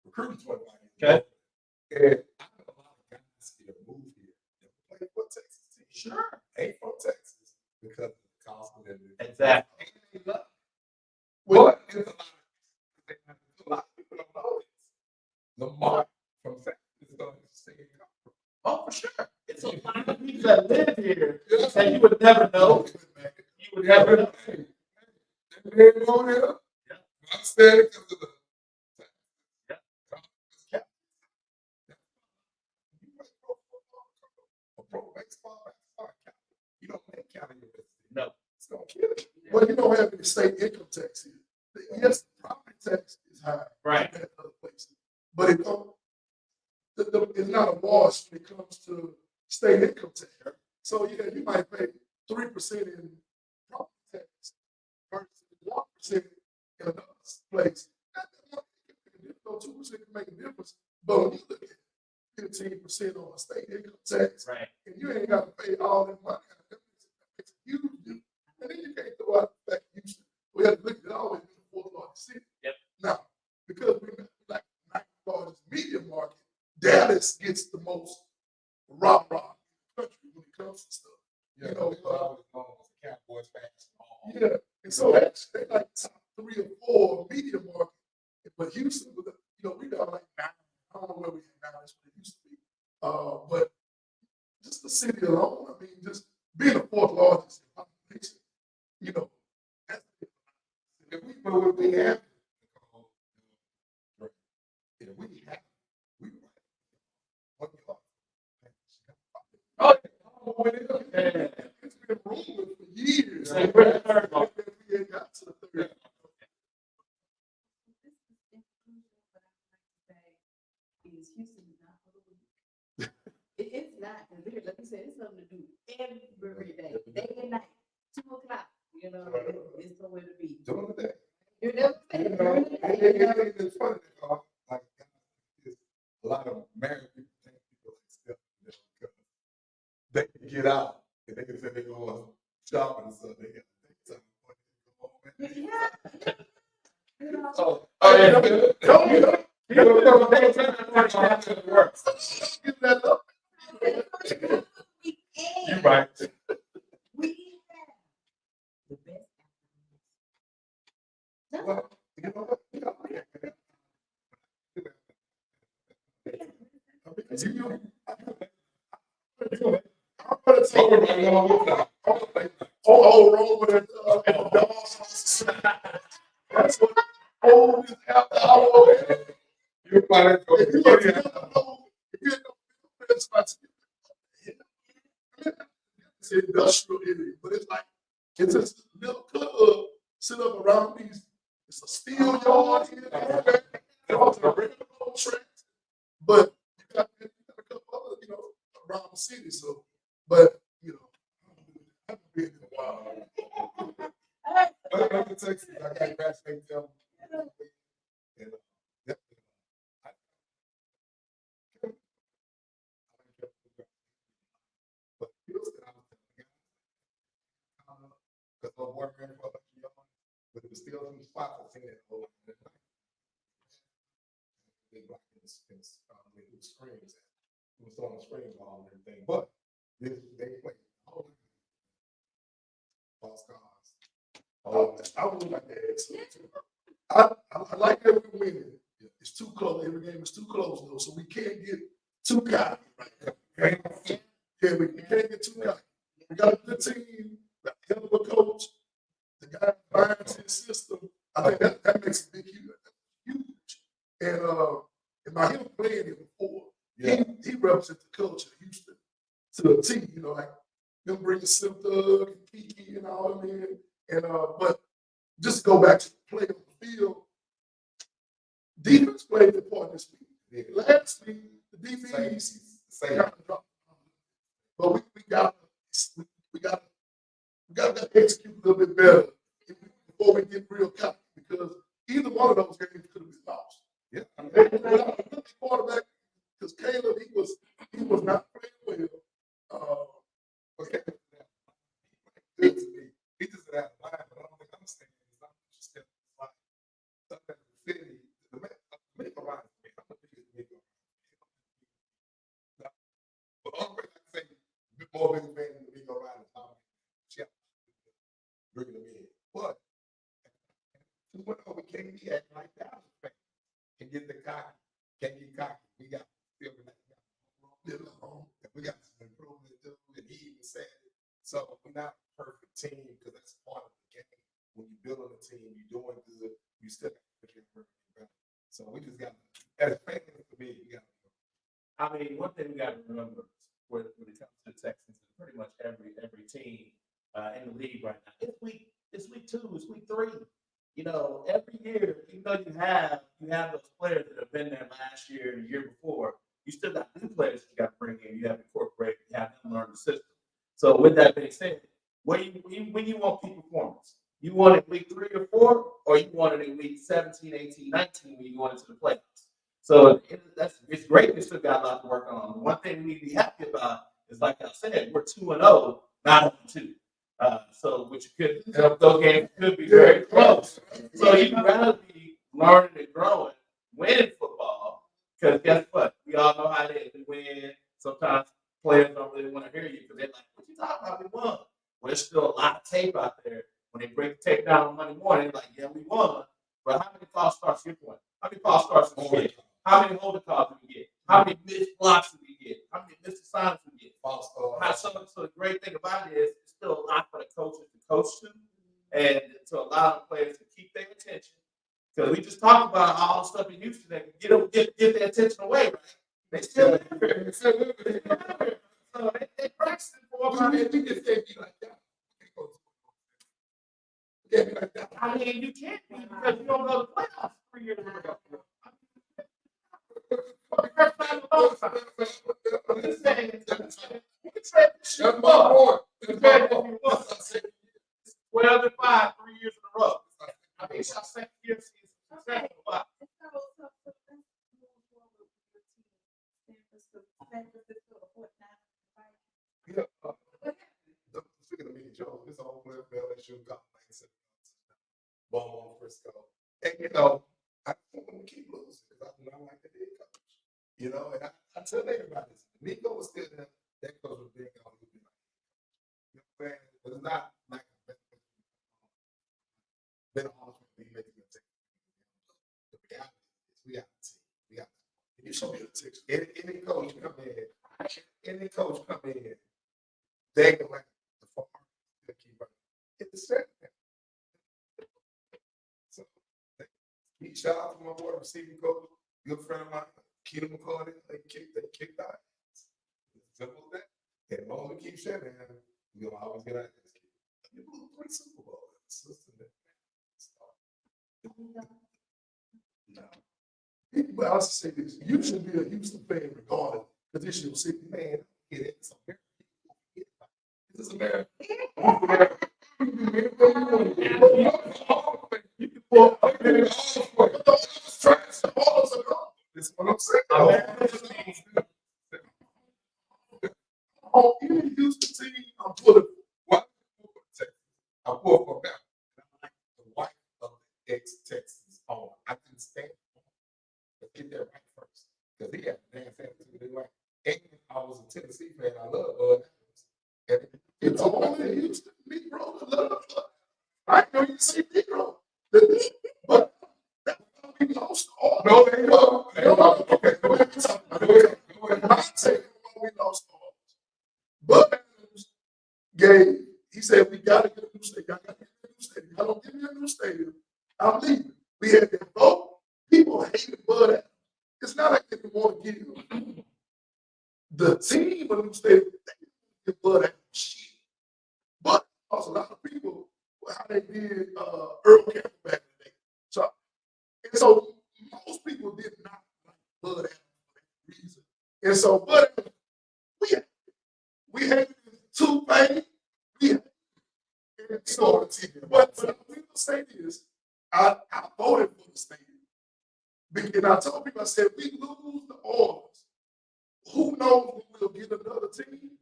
recruiting 25 Okay. And I know a lot of guys here move here that play for Texas team. Sure. Ain't from Texas because of the cost of living. Exactly. But there's a lot of people don't know this. Lamar from Texas is going to stay in conference. Oh, for sure. It's a lot of people that live here that you would never know. You Yeah, but hey, that man go there. Yeah. I'm standing because of the. Yeah. Pro baseball, you don't make county university. No. It's gonna kill it. Well, you don't have any state income tax here. Yes, the property tax is high. Right. At other places, but it don't. It's not a wash when it comes to state income tax. So yeah, you might pay 3% in property tax versus 1% in another place. That 2% can make a difference. But when you look at 15% on a state income tax, Right. and you ain't got to pay all that money, that makes a huge difference. And then you can't throw out the fact Houston. We have to look at always been the fourth largest city. Yep. Now, because we're like the ninth largest media market, Dallas gets the most rah in the country when it comes to stuff. Yeah, You know, I was known as a Cowboys fan. yeah, and so actually they like top 3 or 4 media market. But Houston, we got like 9. I don't know where we are now. That's what it used to be. But just the city alone, I mean, just being the 4th largest in population, that's if we have, if we have, we what you are. Oh, it's been rumored for years. Yeah, we're the third one. We ain't got to the 3rd. Is Houston is not for the weak. It's not, because like you said, it's something to do every day and night, 2 o'clock. It's somewhere to be. During the day. You never say You know, during the day. it's funny because like a lot of married people think people like stuff because they can get out and they can say they go shopping and stuff. They get time to go home. So, give that up. You're right. We have the best. Well, you know what? Wrong with it. That's what old is after hour. You might go. If you don't know, it's an industrial area, but it's like it's just a little club sit up around these. It's a steel yard here. It's a regular old tracks, but you got a couple other, around the city. So, but I haven't been in a while. But I'm in Texas. I got graduated them. And, but Houston, I was because I was working for a young, but it was still some spots I seen it over the night. They blocked the screens. It was on the screen wall and everything, but they played false cars. I would like that. I like that we're winning. It's too close. Every game is too close, though, so we can't get too cocky right now. Yeah, we can't get too cocky. We got a good team, got a hell of a coach. The guy binds his system. I think that makes a big huge. And by him playing it before, he represents the culture of Houston to a T. Like them bringing Slim Thug and Kiki and all them in. And but just to go back to the play on the field, defense played the part this week. Last week, the defense kind of dropped. But we got to execute a little bit better before we get real cocky, because either one of those games could have been lost. Yeah, Without a quarterback, because Caleb he was not playing well. Okay. He just had a line, but I don't think I'm saying is I'm just like stuff at the city. The make a line for me. I'm the biggest make a line. But always I say more big fan than the big line is how bringing them in. But we can't be acting like that. Can get the cocky, can't get cocky. We got still we got some improvement to do, and he even said it. So we're not a perfect team because that's part thing we got to remember when it comes to the Texans, and pretty much every team in the league right now, it's week 2, it's week 3. You know, every year, even though you have those players that have been there last year and the year before, you still got new players you got to bring in. You have to incorporate, you have to learn the system. So with that being said, when you want peak performance, you want it week 3 or 4, or you want it in week 17, 18, 19 when you go into the playoffs. So it's great. We still got a lot to work on. The one thing we need to be happy about is, like I said, we're 2-0, not 2. So which could those games could be very close. So you'd rather be learning and growing, winning football, because guess what? We all know how it is. We win. Sometimes players don't really want to hear you because they're like, "What you talking about? We won." Well, there's still a lot of tape out there. When they break the tape down on Monday morning, they're like, "Yeah, we won." But how many false starts you point? How many false starts did we get? How many holding calls did we get? How many missed blocks did we get? How many missed assignments did we get? So the great thing about it is it's still a lot for the coaches to coach to, and to allow the players to keep their attention. Because we just talked about all the stuff in Houston that can get their attention away, right? They still live here. So they practicing for We just can't be like that. Can't be like that. I mean, you can't be because you don't go to playoffs 3 years in a row. First time in a long time. I'm just saying, you can trade this shit That's my point. You can trade it if you want. 12-5, 3 years in a row. I mean, it's our second year season. Okay. Wow. Yeah. Speaking of me, Joe, this whole player LSU got Ball Frisco. And you know, I don't want to keep losing because I do not like the head coach. You know, and I tell everybody this. Nico was still there, that coach was big on you know what I'm saying? But it's not like been on the league making a team. The reality is we got a team. We got you should be a team. Any coach come in, they can like the farm to keep running. It's the same. So shout out to my boy receiving coach, good friend of mine, Keaton McCarty. They kicked out. Simple as that. And as long as we keep sharing, we'll always get out of this kid. You blew 3 Super Bowls. No. But I also say this: you should be a Houston fan regardless, because this your city, man. It's America. This is America. That's what I'm saying. On any Houston team, I'm pulling what? I pull for them. I like the wife of the ex-Texans owner. I can stand it. Let's get that right first. Because he had a damn attitude. Like, and I was a Tennessee fan. I love Bud. And it's only Houston Negro to love. I know you say Negro. But that's how we lost all. No, they don't. Okay, go ahead. I say we lost all. But Gabe, he said, we got to get a new stadium. I got to get a new stadium. I don't give me a new stadium. I'm leaving. We had that vote. People hated Bud Adams. It's not like they want to give the team a new stadium. They give Bud Adams shit. But also a lot of people, how they did Earl Campbell back in the day. So most people did not like Bud Adams for that reason. And so Bud Adams, we had 2 things. But I will say this: I voted for the stadium, and I told people, I said, we lose the Oilers, who knows when we'll get another team,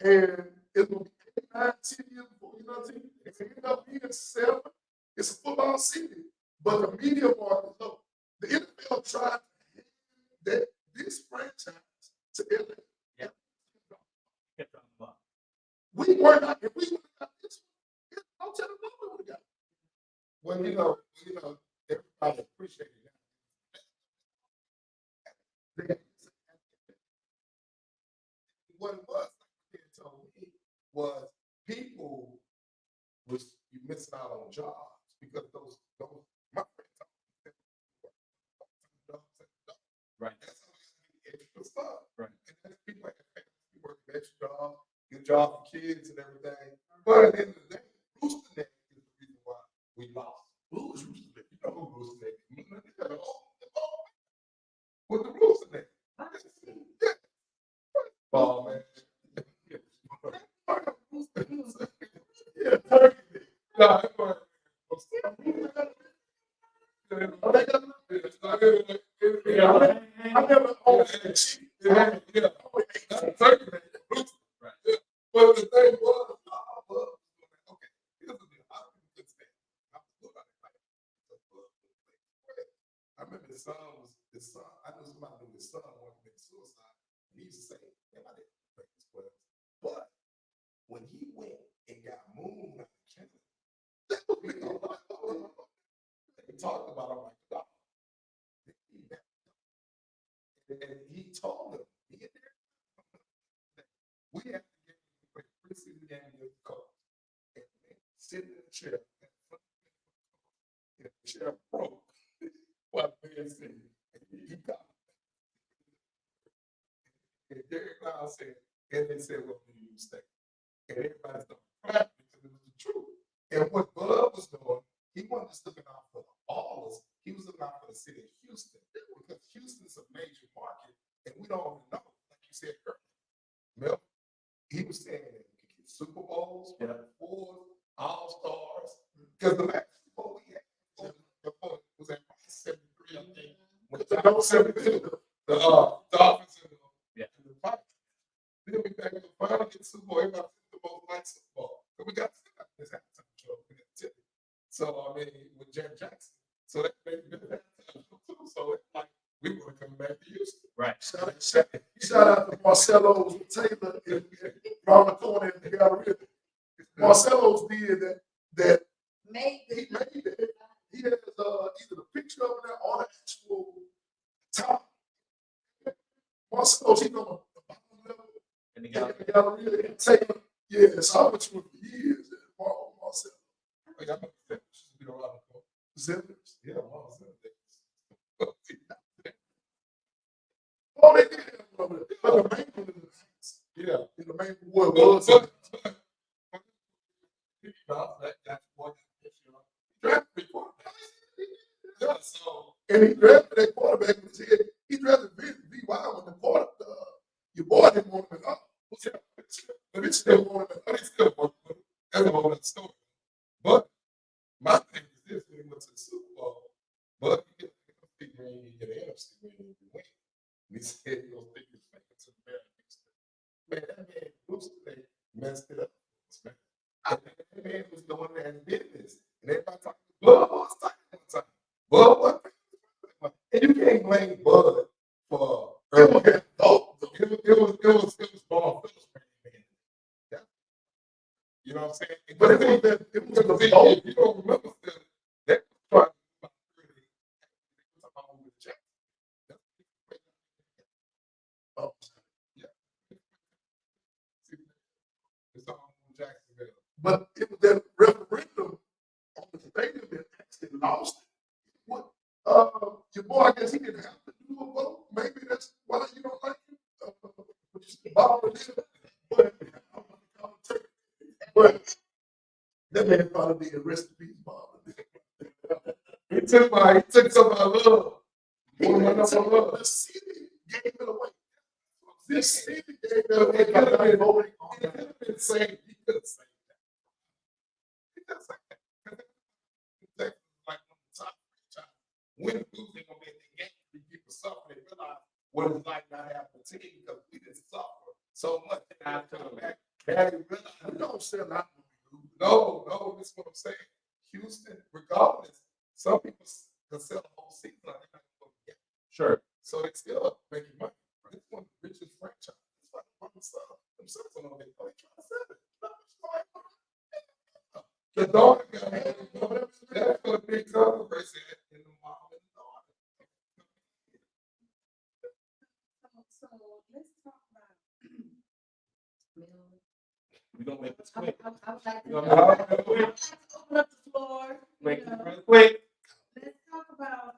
and it's gonna be 9, 10 years before another team. If it end up being 7, it's a football city, but the media market is low. The NFL tried that this franchise to LA. Yeah. We were not. If we would have got this one, don't tell them what we would have got. Well, you know, everybody appreciated that. What it was, like they told me, was people was you missing out on jobs because those my friends told me, Right. that's how we get extra stuff. Right. And people have families, you work an extra job, good job for kids and everything. But at the end of the day, Rooster Neck is the reason why we lost. Who is Rooster Neck? You know who Rooster Neck is. With the Rooster Neck. Yeah. Oh, man. Yeah, turkey neck. No, that's right. I never owned it. Yeah. Turkey neck. But the thing was, okay, here's the deal. I don't even understand. I remember his son. I knew somebody knew his son wanted to commit suicide. And he used to say, man, I didn't break his well. But when he went and got moved out of Canada, that was me. He talked about him like a dog. And he told him, we have to get a preseason game against the Colts. And sitting in the chair, and the chair broke. What man said, he got it. And Derek Brown said, and they said, well, do you stay? And everybody started clapping because it was the truth. And what Bud was doing, he wasn't just looking out for the Ballers, he was looking out for the city of Houston. Because Houston is a major market, and we don't even know, like you said earlier. Mel, he was saying that you could get Super Bowls, Fours, All-Stars. Because the last Super Bowl we had was at 73, I think. When the 72, the Dolphins and the Pirates. Then we back in the final get Super Bowl. Everybody Super Bowl like Super Bowl. So we got this halftime show. So I mean, with Jack Jackson. So that made me halftime show too. So it's like we want to come back to Houston. Right. Shout out to Marcelo's Taylor and Ron McCorney and the gallery. Marcelo's did that he made that. He has either the picture of it or the actual top. Marcelo's, he's on the bottom level. And the gallery and Taylor. Yeah, so I went to him for years. Marcelo. Like, I'm going to be around the Zippers. Yeah, long Zippers. Oh, they did have one of it. But the main one in the house. Yeah, in the main one was. That's what drafted me quarterback. Yeah, so. And he drafted that quarterback in his head. He drafted VY when the quarterback, your boy didn't want him at all. But he still wanted him. He still wanted him. That's a whole other story. But my thing is this: when he went to the Super Bowl, but he get the NFC ring, he get the NFC ring, and he win. And he said he gonna stick his finger to the man. Man, that man Bruce today messed it up. Man. That man was doing that business, and everybody talking. Bud was talking one time. Bud was, and you can't blame Bud for. It was Ball Phillips, man. Yeah. You know what I'm saying? But it was the if you don't remember, that was oh, yeah. It's all Jacksonville. But it was that referendum on the stadium that actually lost it. What your boy, I guess he didn't have to do a vote. Maybe that's why you don't like him. But that man probably did rest in peace, Bob. He took some of my love. The city gave it away. This city gave it away. It could have been saying he could have said that. He could have said that. Like on the top franchise, win losing on that game, people suffer. They realize what it's like not having a team because we didn't suffer so much. And I come back, Daddy realized we don't sell out. No, that's what I'm saying. Houston, regardless, some people can sell the whole season. Sure. So they still making money. It's one of the richest franchises. It's like one stuff. Themselves on they trying to sell it. The daughter got that's what a big controversy in the mom and the daughter. So let's talk about We're going to make this quick. I would like to We're gonna make it quick. open up the floor. Make it real quick. Let's talk about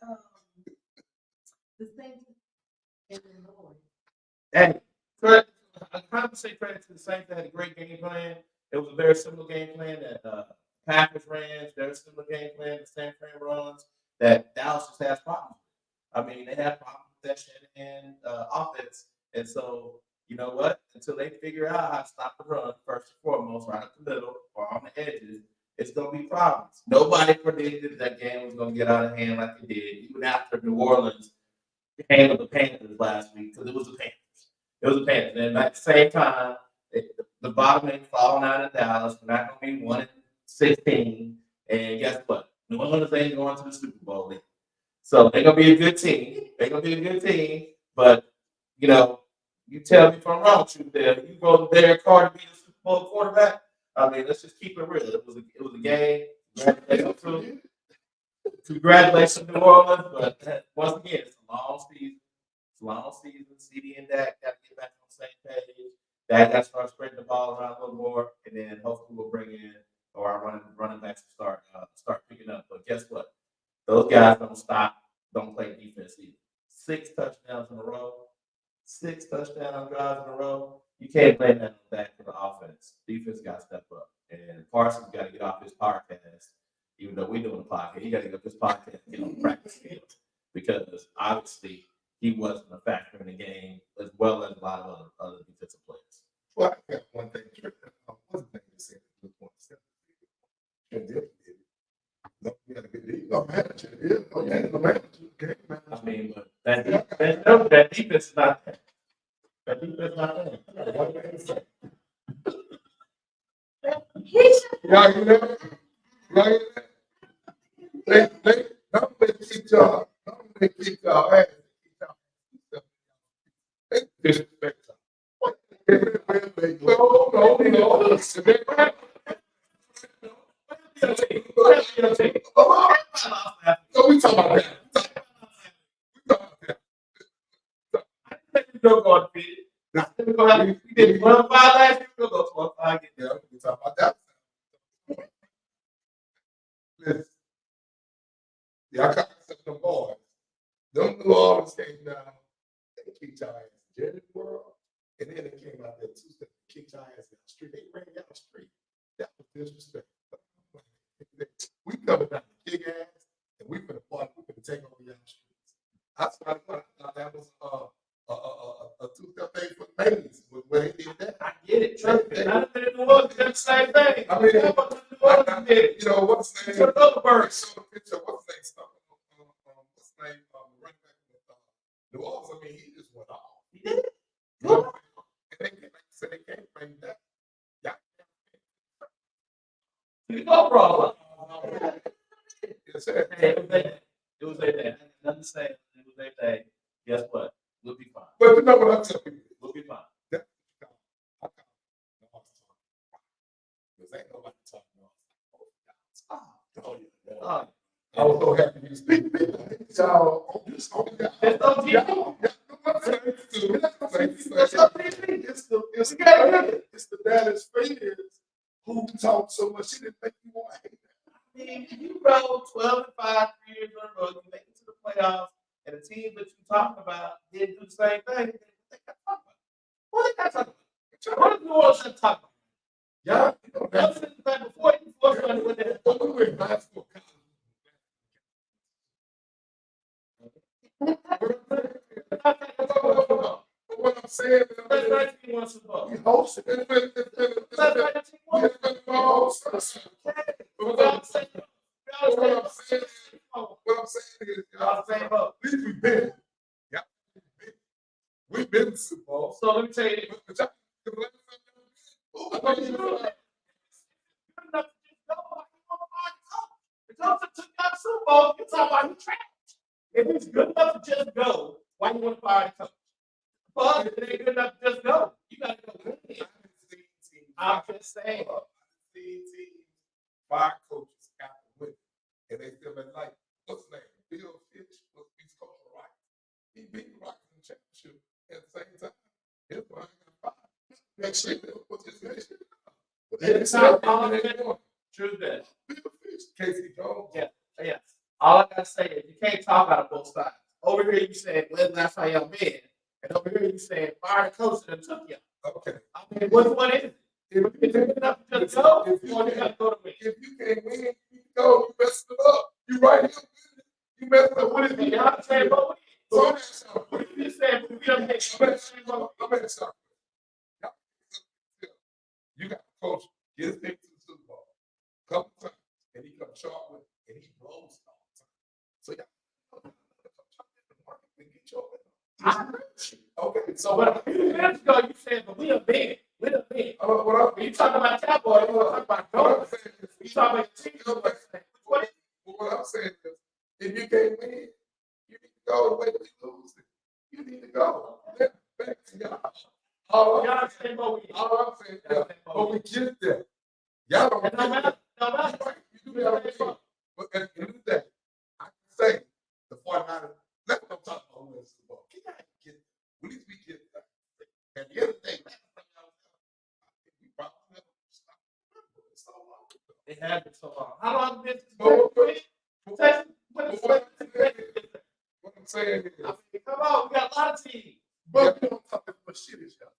the things in the Lord. Hey, to say credit to the Saints. They had a great game plan. It was a very similar game plan that Packers ran. Very similar game plan that San Fran runs. That Dallas just has problems. I mean, they have problems with that Shanahan offense, and so you know what? Until they figure out how to stop the run, first and foremost, right up the middle or on the edges, it's going to be problems. Nobody predicted that game was going to get out of hand like it did, even after New Orleans handled the Panthers last week, because it was the Panthers. It was the Panthers. And at the same time, the bottom ain't falling out of Dallas. We're not going to be 1-16. And guess what? New Orleans ain't going to the Super Bowl either. So they're going to be a good team. They're going to be a good team. But, you know, you tell me if I'm wrong with you there. You go to Derek Carr to be the Super Bowl quarterback. I mean, let's just keep it real. It was a game. Congratulations, New Orleans. But once again, it's a long season. It's a long season. CD and Dak got to get back on the same page. Dak got to start spreading the ball around a little more, and then hopefully we'll bring in or our running backs start picking up. But guess what? Those guys don't stop. Don't play defense either. 6 touchdowns in a row. 6 touchdown drives in a row. You can't blame that on Dak for the offense. Defense got to step up, and Parsons got to get off his podcast. Even though we're doing a podcast, he got to get up his podcast and get on the practice field because obviously he wasn't a factor in the game as well as a lot of other defensive players. Well, I got one thing. One thing to say. No, we had a good deal. No manager. Yeah, no, yeah, no manager. Game manager. I mean, but that defense is not there. That defense is not there. One thing to say. He's Y'all hear that? Y'all hear that? They don't they keep y'all ass. They disrespect y'all. No. So we talking about that. Don't go undefeated. We did 12-5 last year. We'll go 12-5 again. Yeah, we talking about that. Listen. Yeah, I got some boys. Them New Orleans came down. They kicked y'all ass in Jerry World. And then they came out there Tuesday and kicked y'all ass in the street. They ran down the street. That was disrespect. We coming down to kick ass and we finna party. We finna take over y'all streets. I thought that was a two-step thing for the ladies when they did that. I get it. Trust me. I done been in New Orleans, done the same thing. I mean, you know, what's the name? Took over birds. Show the picture. What's the name? What's the name? Running back with New Orleans. I mean, he just went off. He did. And they said they can't bring that. Yeah. You go wrong. Yes, sir. Hey, it was their day. Nothing to say. It was their day. Guess what? We'll be fine. But you know what I'm telling you? We'll be fine. Because ain't nobody talking about. Oh, yeah. I was so happy you speak. Y'all on this. It's the Dallas fans who talk so much shit that make you want to hate them. I mean, you rolled 12-5 3 years in a row. You make it to the playoffs, and the team that you're talking about didn't do the same thing. What they got to talk about? What is New Orleans talking about? Yeah, you know that. Before you went there. But we were in high school. What I'm saying is, we hosted. What I'm saying is, at least we've been. Yeah, we've been to Super Bowl. So let me tell you. If it's good enough to just go, why you want to fire the coach? But if it ain't good enough to just go, you got to go win. I'm just saying. Fire coaches got to win. And they still been like, what's his name? Bill Fitch was East Coast Rock. He beat Rock in the championship at the same time. His one got fired. Next year, what's his next year? True that. Bill Fitch, Casey Jones. Yeah. Yes. All I gotta say is you can't talk out of both sides. Over here you saying, well, that's how y'all been. And over here you saying, fire the coach that took you. Okay. I mean, which one is it? If Is it enough to just go, or you gotta go to win? if you can't win, you go, you messing it up. You right here. You messing up. What is it? Y'all saying both? So I'm asking, What if you said we don't make I'm asking, you got a coach, get his nigga to the Super Bowl a couple times, and he comes sharp with it, and he blows all the time. So y'all get your okay. So what a few minutes ago you said, but we a big. We're the big. What You talking about Cowboys, you talking about Gold. You talking about the team. what I'm saying is, if you can't win, you need to go the way we lose it. You need to go. Back to y'all. All Y'all saying what we I'm saying, but we get there. Y'all don't And no matter, You do that on the team. But at the end of the day, I can say the 49ers, let's not talk about who wins the ball. Can y'all get there? At least we get there. At the end of the day, we probably never stop. It's so long. it has been so long. How long has it But been? Texas, what I'm saying is, I mean, come on, we got a lot of teams. but we don't talk about shit is y'all.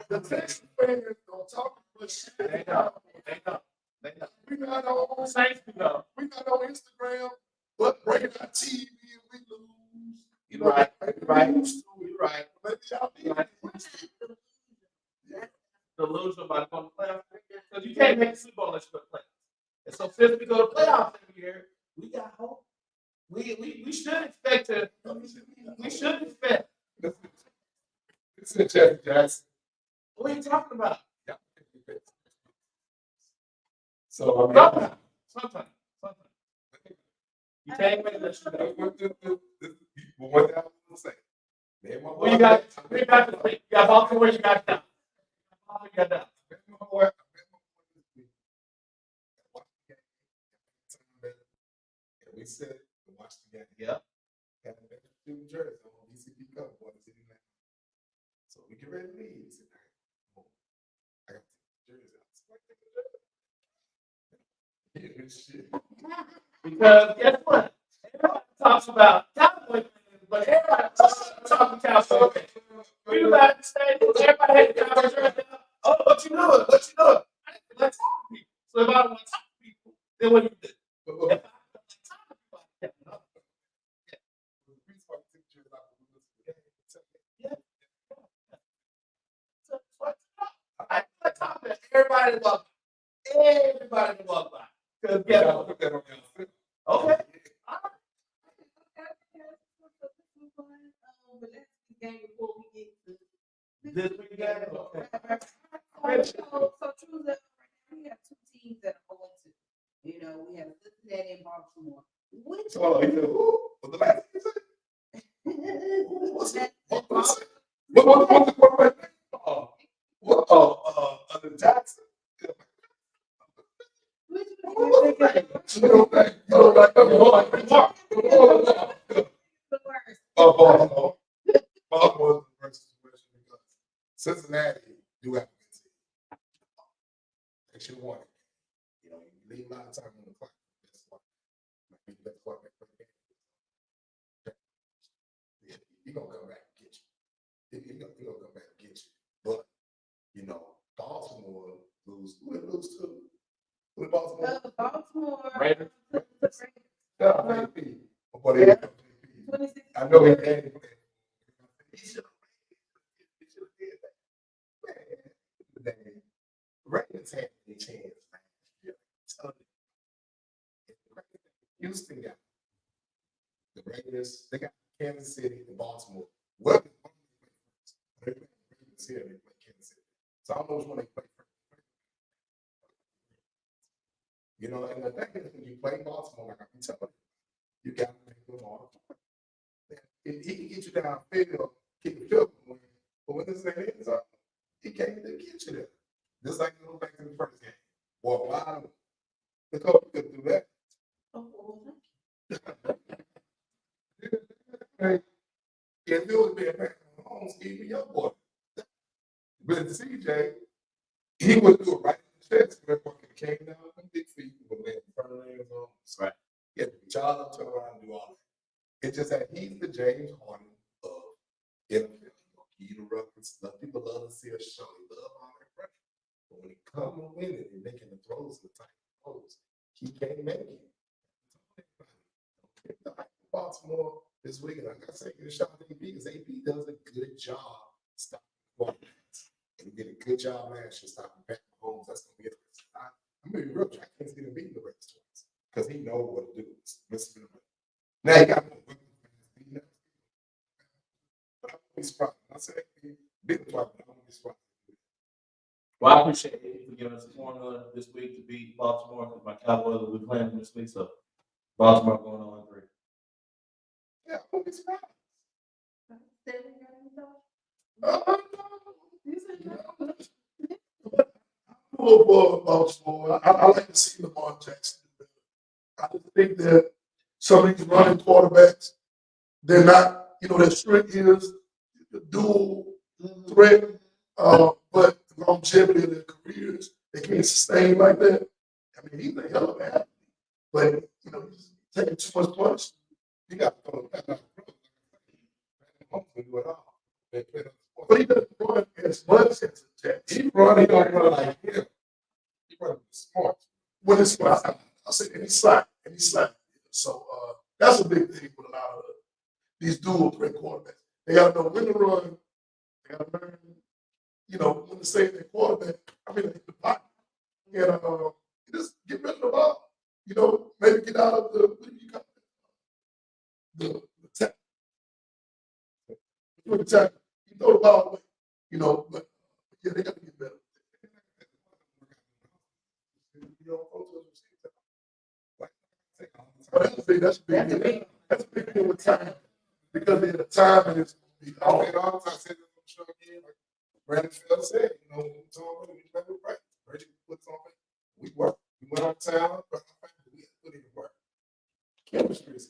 The Texas fans don't talk about shit. They know. We not on Saints, you know. we not on Instagram, but breaking our TV and we lose. You know, Right, like we right. used to. You're right. But y'all need Right. Yeah. Delusion about going to playoffs. Because you can't make the Super Bowl unless you go to playoffs. And so since we go to playoffs every year, we got hope. We should expect to. We should expect. It's in Jesse Jackson. What are you talking about? Yeah. So I mean, Sometimes. You can't make that shit up. what I was gonna say. Man, my Well, you got to think. You got Baltimore, you got down. You got down. And we said to watch the game. Yeah. Had a better New Jersey on BCP Cup, boy, the city now. So we get ready to leave. He said, I got to take the jersey out. So I take the jersey. Yeah, shit. Because guess what? Everybody talks about Cowboys, but everybody talks about Cowboys. We was out the stadium, everybody had the Cowboys jersey. Oh, what you doing? I didn't like talk to people. So if I don't want to talk to people, then what do you do? But If I don't like talk to people, I kept it up. the reason why we took the jersey out was we listened to the game. Yeah. So I like talking to everybody that walk by. Everybody that walk by. Because Yeah, guess I'll what? put that on the outfit. Okay. But let's do the game before we get to This week game, okay. So true that we have two teams that are 0-2. You know, we have Cincinnati and Baltimore. Which So, you know, what the last thing what's that? what's the quarterback name? Under Jackson? Which You don't like the worst? Baltimore. Baltimore is the worst situation because Cincinnati do have a good team. They should have won it. You know, you leave a lot of time on the clock. That's why. That's why they play the game. He's gonna come back and get you. He's gonna come back and get you. But you know, Baltimore lose. Who they lose to? Who did Baltimore? Baltimore. Raiders. Yeah, maybe. But they didn't play. 26. I know he can't play. He should have did that. Man, Ravens had a chance last year. I'm telling you. Houston got the Raiders, they got Kansas City and Baltimore. What they play Ravens here, they play Kansas City. So I don't know which one they play first. You know, and the thing is when you play Baltimore, like I'm telling you, you got to make them all. If he can get you downfield, kick the field goal, but when this thing is up, he can't even get you there. Just like go back to the first game. Walk wide open. The coach could do that. Hey, if it was being back on home, even your boy. But CJ, he would do it right in the chest. When it came down with them big feet, with the front legs on. Right. He had to reach out and turn around and do all that. It's just that he's the James Harden of NFL. Peter Ruckers, people love to see a show. They love all that pressure. But when he comes to win it and making the throws, the tight throws, he can't make it. Baltimore this weekend, like I say, get a shot at AP because AP does a good job stopping quarterbacks. And he did a good job last year stopping Pat Mahomes. That's going to be it. I'm going to be real. I can't see him beating the Raiders twice because he knows what to do. Now you got more weapons. But I won't be surprised. I said beat the twice, but I won't be surprised. Well, I appreciate you for giving us a formula this week to beat Baltimore because my Cowboys will be playing this week. So Baltimore going on 3. Yeah, I won't be surprised. For Baltimore, I like to see Lamar Jackson do better. I just think that some of these running quarterbacks, they're not, their strength is the dual threat, but the longevity of their careers, they can't sustain like that. I mean, he's a hell of an athlete, but, he's taking too much punch. You got to throw that out. But he doesn't run as much as a Jackson. He don't run like him. He runs smart. When it's smart, I say, and he's slack. So that's a big thing with a lot of these dual threat quarterbacks. They got to know when to run. They got to learn, when to save their quarterback. The pocket. And just get rid of the ball. Maybe get out of the tackle. With the tackle, you throw the ball away. But yeah, they got to get better. But that's a big thing with time because the time is. All the time I said this on the show again, like Brandon Phil said, we never right. Reggie puts on it. We work. We went on town, but we put in work. Chemistry is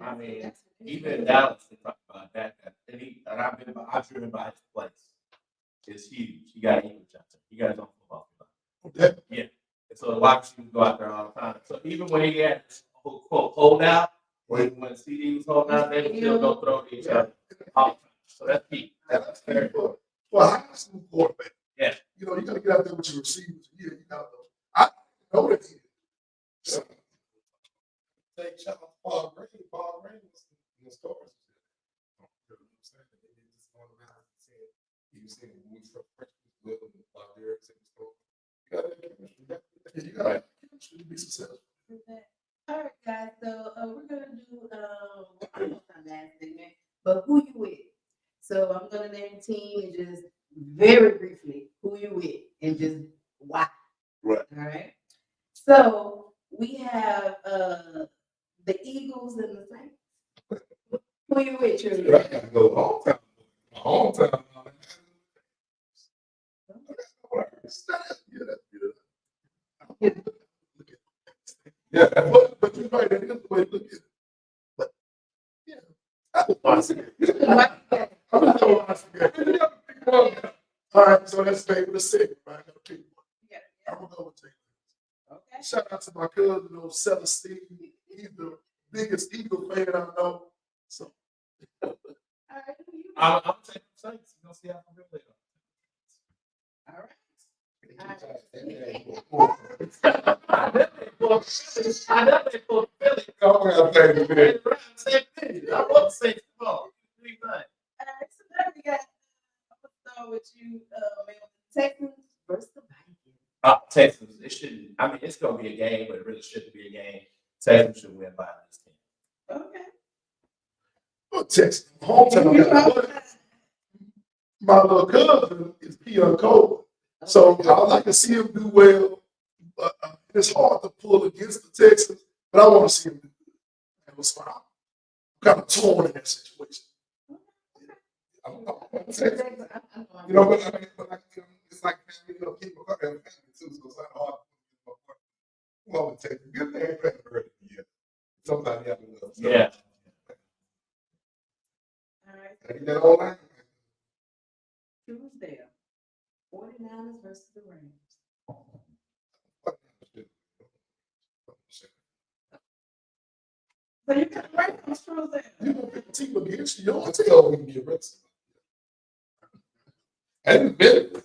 coming. Even in Dallas, they talk about that. And I've driven by his place. It's huge. He got English out there. He got his own football field. Yeah. And so the wide receivers go out there all the time. So even when he had quote holdout, when CD was holding out, they still go throw to each other all the time. So that's key. That's fair for a high school quarterback. Yeah. You got to get out there with your receivers. Yeah, you got to know. I know that. So, take shout out to Paul Green. Paul Green was in the stores. He was saying we from with him while they're in the store. You got to chemistry. You got to chemistry to be successful. All right, guys. So we're gonna do almost our last segment, but who you with? So I'm gonna name a team and just very briefly who you with and just why. Right. All right. So we have the Eagles and the Saints. Who you with, Trudy? I got to go home time. Home time. Yeah, but you're right. That is the way to look at it. But yeah, I'm just so honest again. All right, so that's the name of the segment, right? I got to pick one. I'm gonna go with Taylor. Okay. Shout out to my cousin, Celestine. He's the biggest Eagle fan I know. So. All right. Who you with? I'm taking the Saints. You're going to see how I'm really All right. I definitely pulled Philly. I want to thank you. Same thing. I want to say football. So now we got. I'm gonna start with you, Texans versus the Vikings. Texans. It shouldn't. It's going to be a game, but it really shouldn't be a game. Texans should win by this game. Okay. Well, Texas, hometown. My little cousin is Peon Cole. So I would like to see him do well. But it's hard to pull against the Texans, but I want to see him do good. It was fine. I'm kind of torn in that situation. But it's like people got their family too, so it's not hard. Well, it takes good thing early in the year. Sometimes you have to love. Yeah. All right. And that all right. Tuesday, 49ers versus the Rams. So you got the Rams Tuesday. You don't pick a team against you. You don't I take tell we can get rid of And business.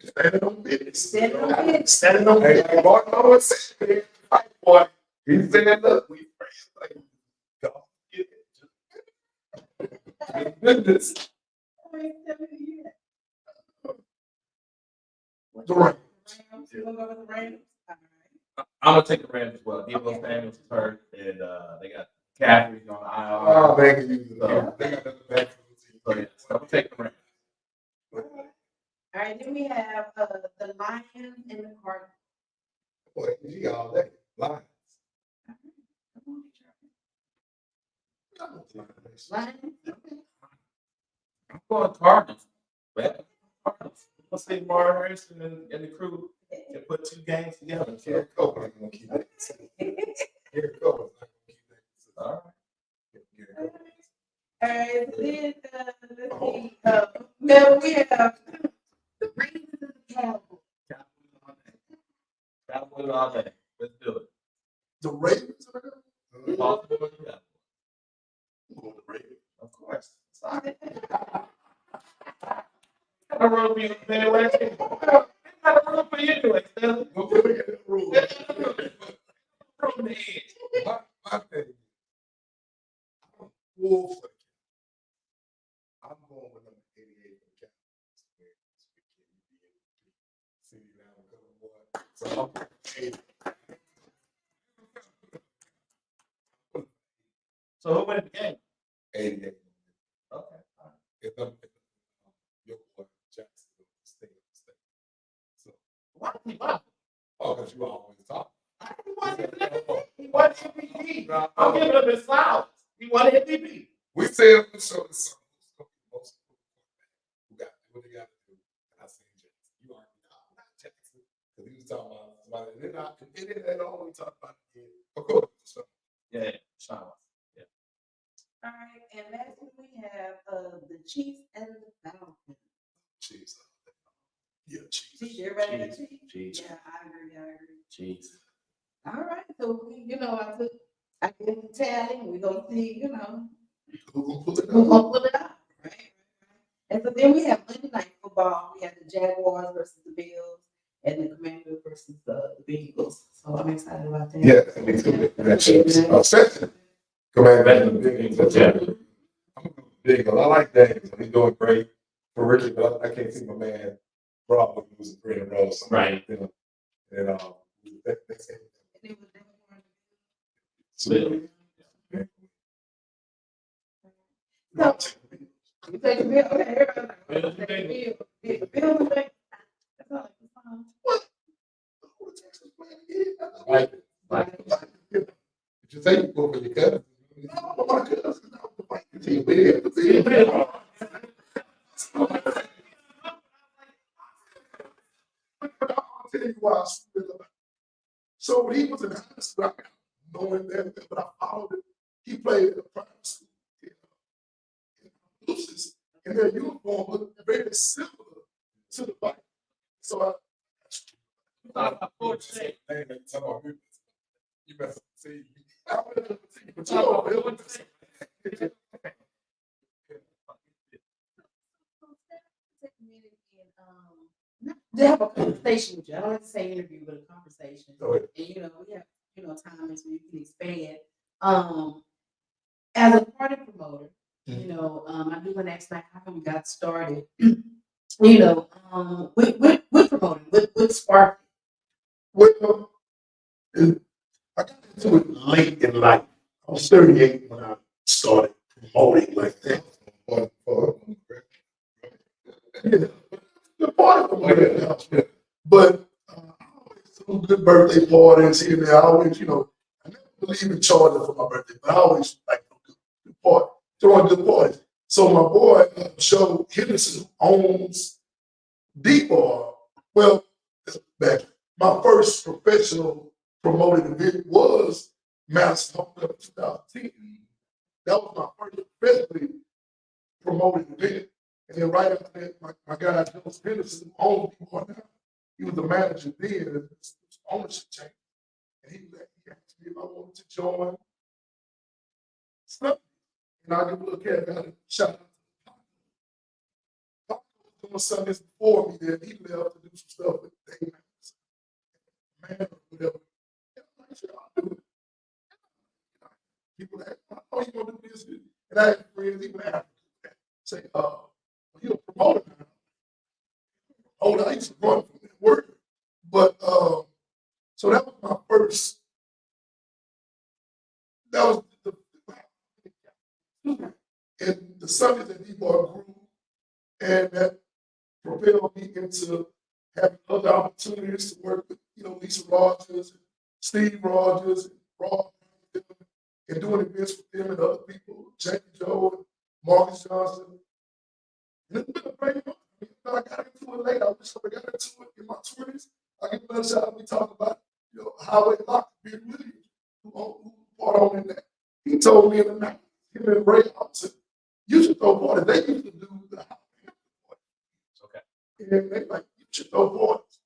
Standing on business. Standing on business. Standing on Hey, business. boy, no one said, fight, boy. He said, look, we friends. Like, God, get it. Business. The Rams. You gonna go with the Rams? All right. I'm gonna take the Rams as well. Debo Samuel's hurt, and they got Caffrey's on the Oh, IR. they can use it. They got nothing back. So, yeah, I'm gonna take the Rams. All right, then we have the Lions and the Cardinals. Boy, G all day. Lions. Lions. I'm going Cardinals. Cardinals. I'm gonna say Mark Harrison and the crew can put 2 games together. So, Here Cole ain't gonna keep that. Here Cole is not gonna keep that. all right. Here Cole. All right, then let's see. Now we have the Ravens and the Cowboys. Cowboys all day. Let's do it. The Ravens are there? Baltimore, yeah. Oh, the Ravens. Of course. Sorry. I wrote me a bad last year. I got a rule for you anyway. Stella. Well, let me get that rule. From the edge. My thing, I'm full for the Cowboys. I'm going with number 88 for the Cowboys. see you now, boy. So I'm 80. So who won the game? 88. Okay. All right. It's up to your boy Jackson stay. So, Why did he win? oh, because you always talk. He won MVP. He won MVP. I'm giving him his flowers. He won MVP. We said for sure the Suns most who got what they got to do. I seen Jackson. You already know, not Jackson, because he was talking about somebody. And then I all we talked about again. Of course, so Yeah, Sean. Yeah. All right, and lastly we have the Chiefs and the Falcons. Chiefs. Yeah, Chiefs. Chiefs, everybody got Chiefs. Chiefs? Chiefs. Yeah, I agree. Jeez. All right, so I get the tally, and we gonna see, Who gonna pull it who's out? gonna pull it out, right? And so then we have Monday Night Football. We have the Jaguars versus the Bills, and the Commanders versus the Eagles. So I'm excited about that. yeah, I mean, especially Command Big. Yeah. I'm big. I like that. He's doing great for Ricky, but I can't see my man probably losing 3 in a row. So, Right. You know, and that's it. And it was them who won. Bill. No, You take the Bills, okay, everybody. Bills, Bills, that's all it's fine. who the Texans playing again? Like, Like, did you say you go for your cousin? No, my cousin. No, the Vikings team. The Bills. I'll tell you why I feel about it. So when he was in high school, I got knowing that, but I followed him. He played in a private school in Lucis, and their uniform looked very similar to the Vikings. So I, You better see. I went to see, but you know, it was They have a conversation with you. I don't have to say interview, but a conversation. Go ahead. And we have, times where you can expand. As a party promoter, I do an X how we got started. With promoting, with Spark. Well, I got into it late in life. I was 38 when I started promoting like that. Yeah, the party promoter. But some good birthday parties here and there. I always, I never believe in charging for my birthday, but I always like good party, throwing good parties. So my boy, Joe Henderson, owns D-Bar. Well, back. My first professional promoted event was Master Homecoming 2010. That was my first professionally promoted event. And then right after that, my guy, Joe Henderson, who owns D-Bar now, he was the manager then, his ownership change. And he asked me if I wanted to join stuff. And I give a little cat out and shout out to Paco couple of Sundays before me there, he left to do some stuff with Dave man or whatever. And I'm like, shit, I'll do it. People that, oh, you gonna do this? And I had friends even after that say, you're a promoter now. Oh, I used to run from that work. But so that was my first. That was and the Sundays at D-Bar grew, and that propelled me into having other opportunities to work with, Lisa Rogers, and Steve Rogers, and Rob, and doing events with them and other people, Jackie Joe, and Marcus Johnson. And it's been a great month. I got into it late. I wish I got into it in my 20s. I get another shot. We talk about, Highway Lock, Ben Williams, who fought on in that. He told me in the night, him and Ray Hudson, you should throw parties. They used to do the Highway parties. Okay. And they like, you should throw parties.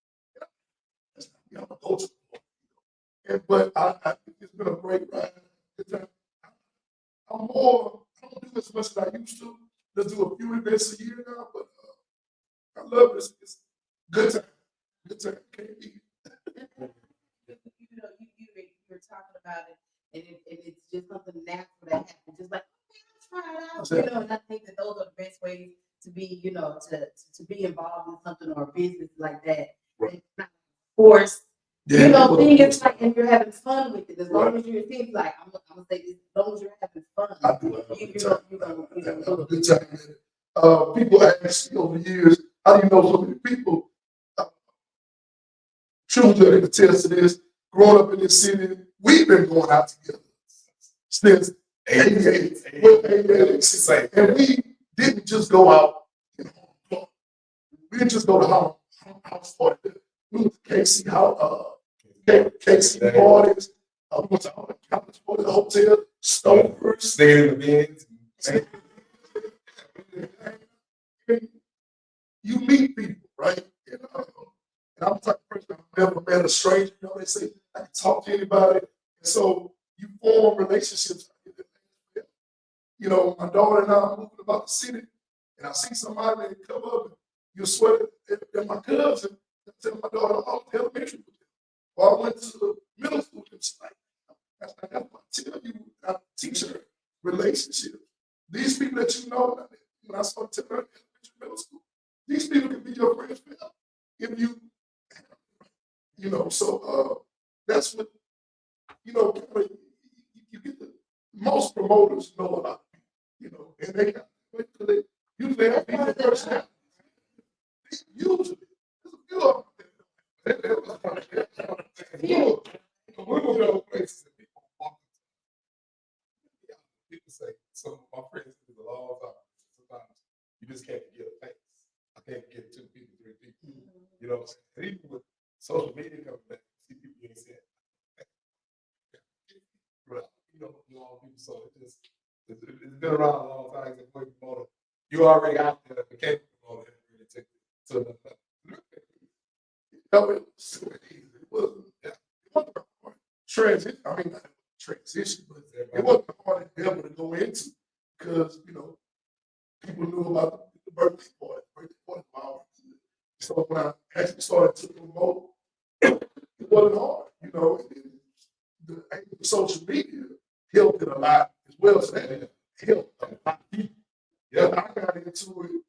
I'm a coach. But I think it's been a great ride. I don't do as much as I used to. Let's do a few events a year now, but I love it. It's good time. Good time. Can't beat it. You're talking about it, and it's just something natural that happens. Just like, let's try it out. And I think that those are the best ways to be, to be involved in something or a business like that. Right. It's not forced. Yeah, thing is like, and you're having fun with it. As long as you're, it seems like I'm gonna say this, as long as you're having fun, I do have a good time. you have a good time. People ask me over the years, how do you know so many people? Truly, I can attest to this. Growing up in this city, we've been going out together since 88. And we didn't just go out in home club. We didn't just go to house party. We went to KC house. KC parties. We went to all the college parties, the hotel, Stovers. Staying in the beds. You meet people, right? And I'm the type of person I've never met a stranger. They say I can talk to anybody. And so you form relationships. My daughter and I are moving about the city, and I see somebody and come up and you swear at my cousin. I tell my daughter, I went to elementary with them. Or I went to middle school with them. She's like, that's what I tell you. I teach her relationships. These people that you know, when I started telling her in elementary, middle school, these people can be your friends forever if you, so that's what, you get the most promoters know a lot of people, and they usually have these personalities. Usually, there's a few of them. We will go places that people walk into. People say, so my friends do a long time. Sometimes you just can't get a face. I can't get 2 people, 3 people. You know what I'm saying? And even with social media coming back, see people getting said. People. So it's been around a long time. You already out there, the capable promoter, really take it to another level. It wasn't transition. I mean, not transition, but it wasn't a hard endeavor to go into because people knew about the birthday party. So when I actually started to promote, it wasn't hard. The social media helped it a lot as well. So that helped a lot of people. Yeah, I got into it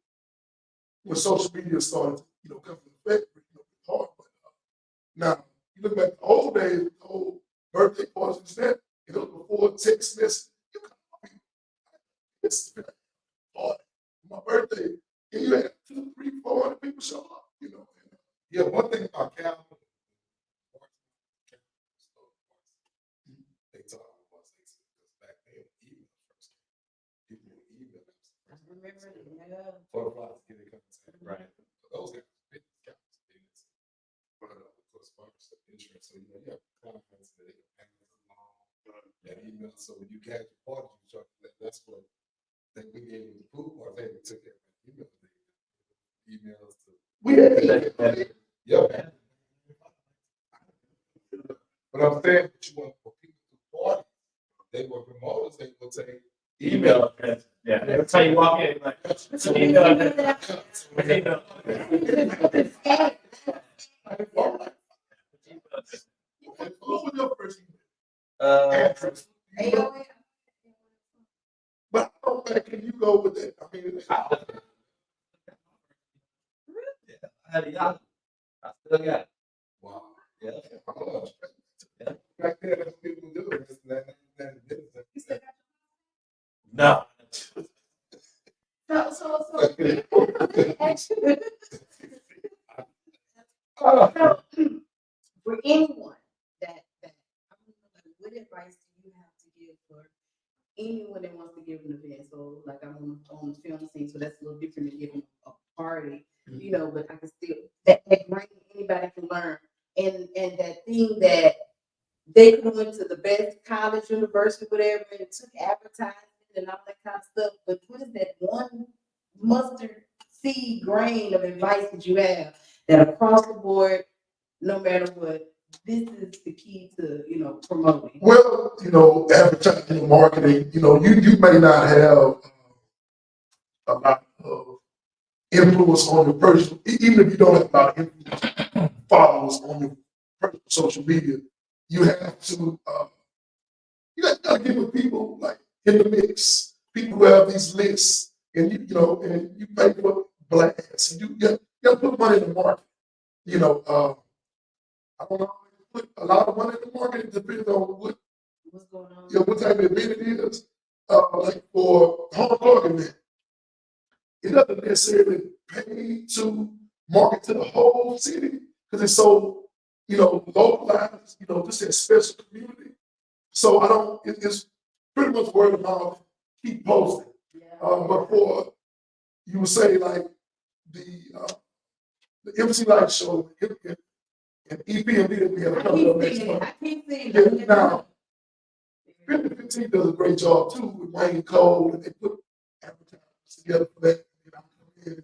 when social media started, come into effect. Hard, but now you look back the old days, the whole birthday parties and that, it was before text message. You come it's hard. My birthday, and you had 200, 300, 400 people show up. Yeah, one thing about calendar, they talk about things because back then email first came. People would email them. Photographs get it coming. Right. Those guys, business guys, but of course, insurance. So you have comments that they can pass along that email. So when you catch a party, that's what we gave with the pool party. They took it emails to. We had Yeah. But I'm saying that you want for people to party, they were promoters, they will take Email address. Yeah. Every time you walk in, like, what's your email address? What's your email address? What was your first email? Uh, AOL. But I don't think, can you go with that? I mean, I had a Yahoo. I still got it. Wow. Yeah. Back then, that's what people do. You still got No. so for anyone that I don't know, what advice do you have to give for anyone that wants to give an event? So like I'm on the film scene, so that's a little different than giving a party, you know, but I can still that brain anybody can learn. And that thing that they could have went to the best college, university, whatever, and took advertising and all that kind of stuff. But what is that one mustard seed grain of advice that you have that across the board, no matter what, this is the key to, you know, promoting? well, you know, advertising and marketing, you know, you may not have a lot of influence on your personal, even if you don't have a lot of influence, followers on your personal social media, you have to, you gotta get with people like in the mix, people who have these lists, and you know, and you pay for blasts, and you gotta put money in the market. You know, I don't know, put a lot of money in the market. It depends on What's going on? you know, what type of event it is. Like for Hong Kong event, it doesn't necessarily pay to market to the whole city because it's so, you know, localized, you know, just a special community. So I don't, it's pretty much word of mouth, keep posting. Yeah. But for, you would say like the MC Light Show and EPMD that we have I coming up keep next seeing it. month. I keep seeing Yeah, it. now, 5015 does a great job too with Wayne Cole, and they put advertisements together for that. And I'm coming in,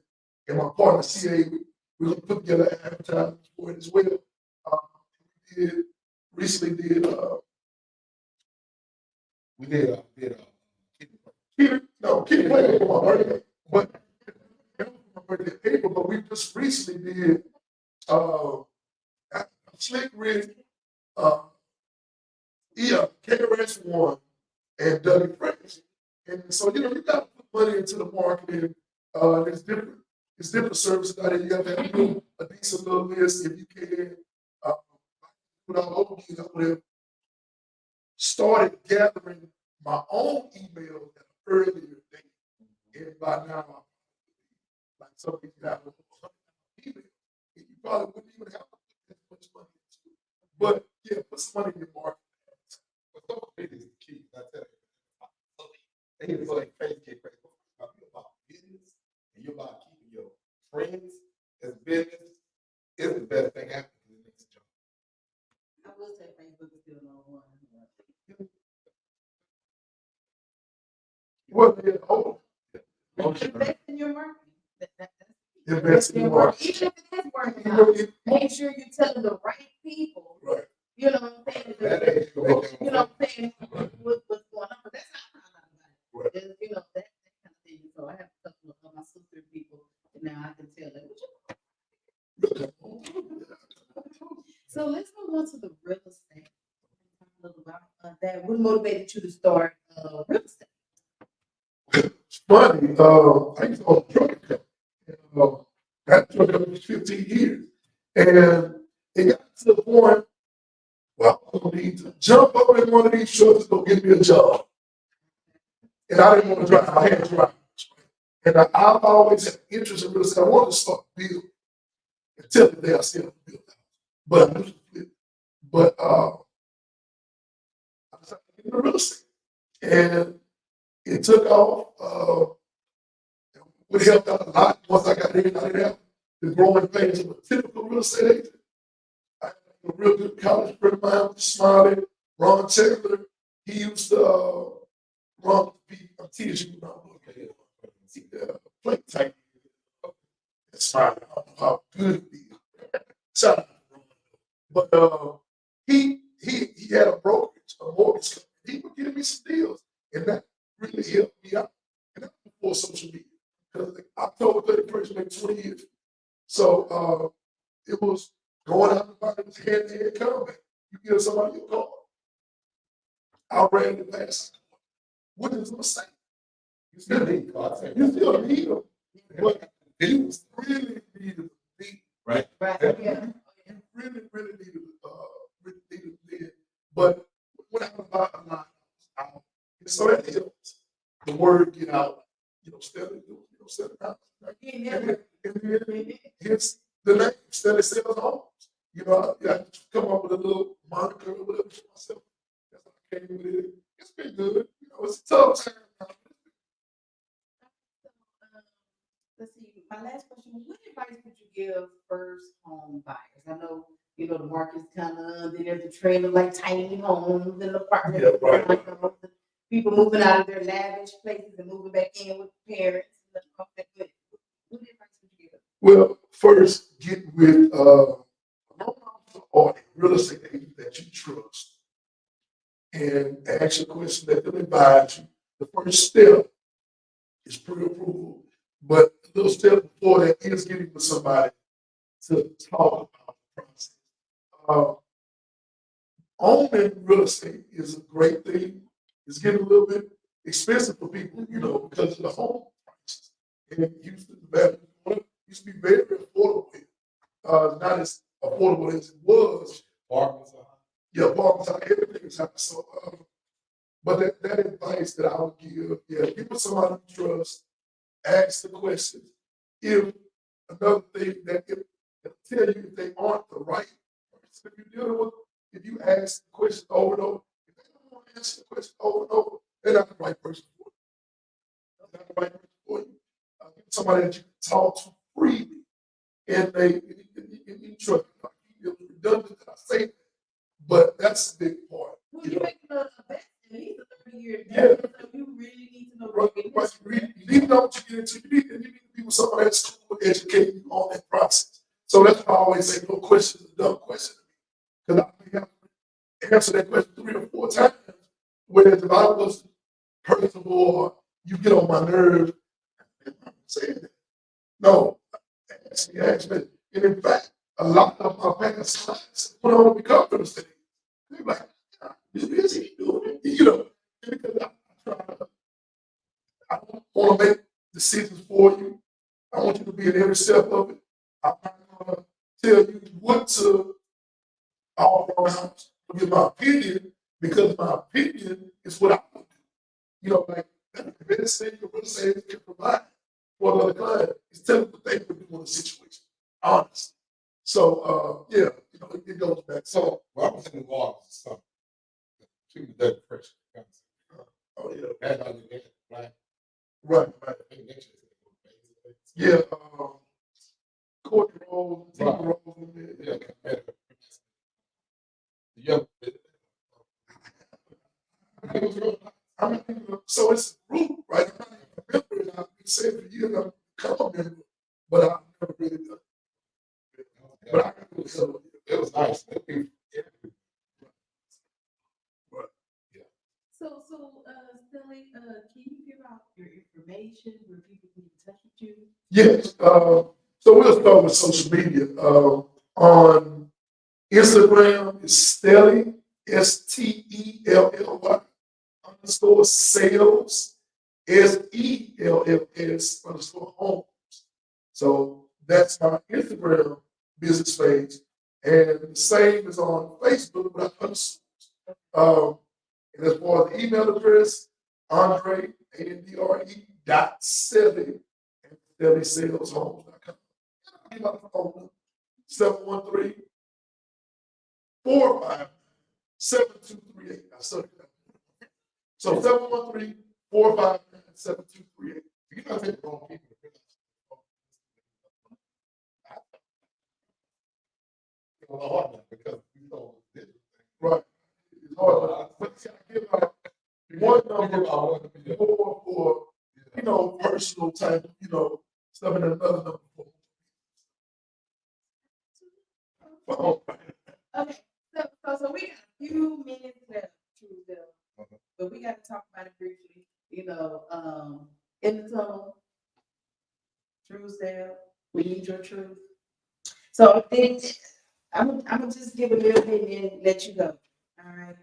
and my partner CA, we're gonna put together advertisements for it as well. We did recently did We did, Kitty Play for my birthday, but my birthday in April, but we just recently did Slick Rick, KRS-One, and Dougie Fresh. And so, you know, you got to put money into the marketing. There's different services out there. You have to have a decent little list if you can. Put all over again, I would have started gathering my own emails at an earlier date. And by now, like some people have email, and you probably wouldn't even have to put that much money into it. But yeah, put some money in your market. but social media is the key. I tell you. They need to like Facebook, about business, and you're about keeping your friends as business. Is the best thing happening in the next job. I will say Facebook is still number one. Well, yeah, Invest in your marketing. invest in your market. Even if it is working You know, out, make sure you're telling the right people. Right. You know what I'm saying? That ain't gonna make You know what I'm saying? What's going on? But that's how I found out about it. Right. And, you know, that kind of thing. So I have a couple of my sister people, and now I can tell them. So let's move on to the real estate. Talk a little about that. What motivated you to start real estate? It's funny. I used to own a trucking company. That truck company was 15 years. And it got to the point where I was going to need to jump up in one of these trucks to go get me a job. And I didn't want to drive. I had to drive. And I've always had interest in real estate. I wanted to start building. Until the day I still haven't built a house. But I used to flip. But I decided to get into real estate. And it took off. It helped out a lot once I got in. I didn't have the growing pains of a typical real estate agent. I had a real good college friend of mine, Smiley, Ron Taylor. He used to run I'm teaching you about plate type. Smiley, I don't know how good he is. Shout out to Ron. But he had a brokerage, a mortgage company. He would give me some deals, and that really helped was going out the market with hand-to-hand combat. You give somebody your card. I ran the pass. What is a mistake? You still need cards. You still need them, but you really needed to be Right. Right, you yeah. really needed it. But when I was about a line, so that helps the word get out, steadily, steadily out. And then hence the name, steady sales homes. I come up with a little moniker or whatever for myself. That's how I came with it. It's been good. It's a tough time. Let's see, my last question, what advice would you give first home buyers? I know, the market's kind of, there's a trend of like tiny homes and apartments. Yeah, right. People moving out of their lavish places and moving back in with parents. And stuff like that. What advice would you give? Well, first, get with a loan officer or a real estate agent that you trust and ask a question that will advise you. The first step is pre-approval, but a little step before that is getting with somebody to talk about the process. Owning real estate is a great thing. It's getting a little bit expensive for people, because of the home prices. And Houston, the value used to be very affordable. Not as affordable as it was. Apartments are high. Yeah, apartments are everything is high. So, but that advice that I would give, give it somebody you trust, ask the questions. If another thing that it'll tell you if they aren't the right person you're dealing with, if you ask the question over and over, if they don't want to answer the question over and over, they're not the right person for you. They're not the right person for you. Get somebody that you can talk to freely, and you trust. It's redundant that I say that, but that's the big part. Well, you're making a bet, at least a 30-year Yeah. bet, so you really need to know Right, what you need to know what you get into. You need to be with somebody that's cool to educate you on that process. So that's why I always say no question is a dumb question. Because I may have to answer that question 3 or 4 times. Whereas if I was personable or you get on my nerves, I'm saying that. No, ask me. And in fact, a lot of my past clients went on to become real estate. They're like, is he doing it? Because I don't want to make decisions for you. I want you to be in every step of it. I'm not going to tell you what to offer on the house. I'll give my opinion because my opinion is what I would do. Like that's the best thing the real estate can provide for another client is tell them what they would do in a situation. Honestly. So it goes back. So Well, I was in New Orleans or something. She was that fresh. oh yeah. And I did that, Right. Yeah, Courtney Rose, Tina Right. Rose, Yeah. Yeah. It was real nice. So it's a group, right? I'm not even a member, and I've been saying for years I'm become a member, but I've never really done it. But I can do it. So It was nice. So, Stanley, can you give out your information where people can get in touch with you? yes, so we'll start with social media. On Instagram is Stelly, STELLY _sales, SELLS _homes. So that's my Instagram business page. And the same is on Facebook, but I underscores. And as far as the email address, Andre, ANDRE .Selly at SellySalesHomes.com. I'll give out the phone number 713 459 7238. I studied that. So 713 459 7238. You're not taking the wrong people to finish. It was hard now because we told this. Right. It's hard, but see, I give out one number more for, personal type, stuff, and another number for. Okay, so we got a few minutes left to go, but we got to talk about it briefly. In the tunnel, Truesdale, we need your truth. So then I'm gonna just give a little bit and then let you go. All right.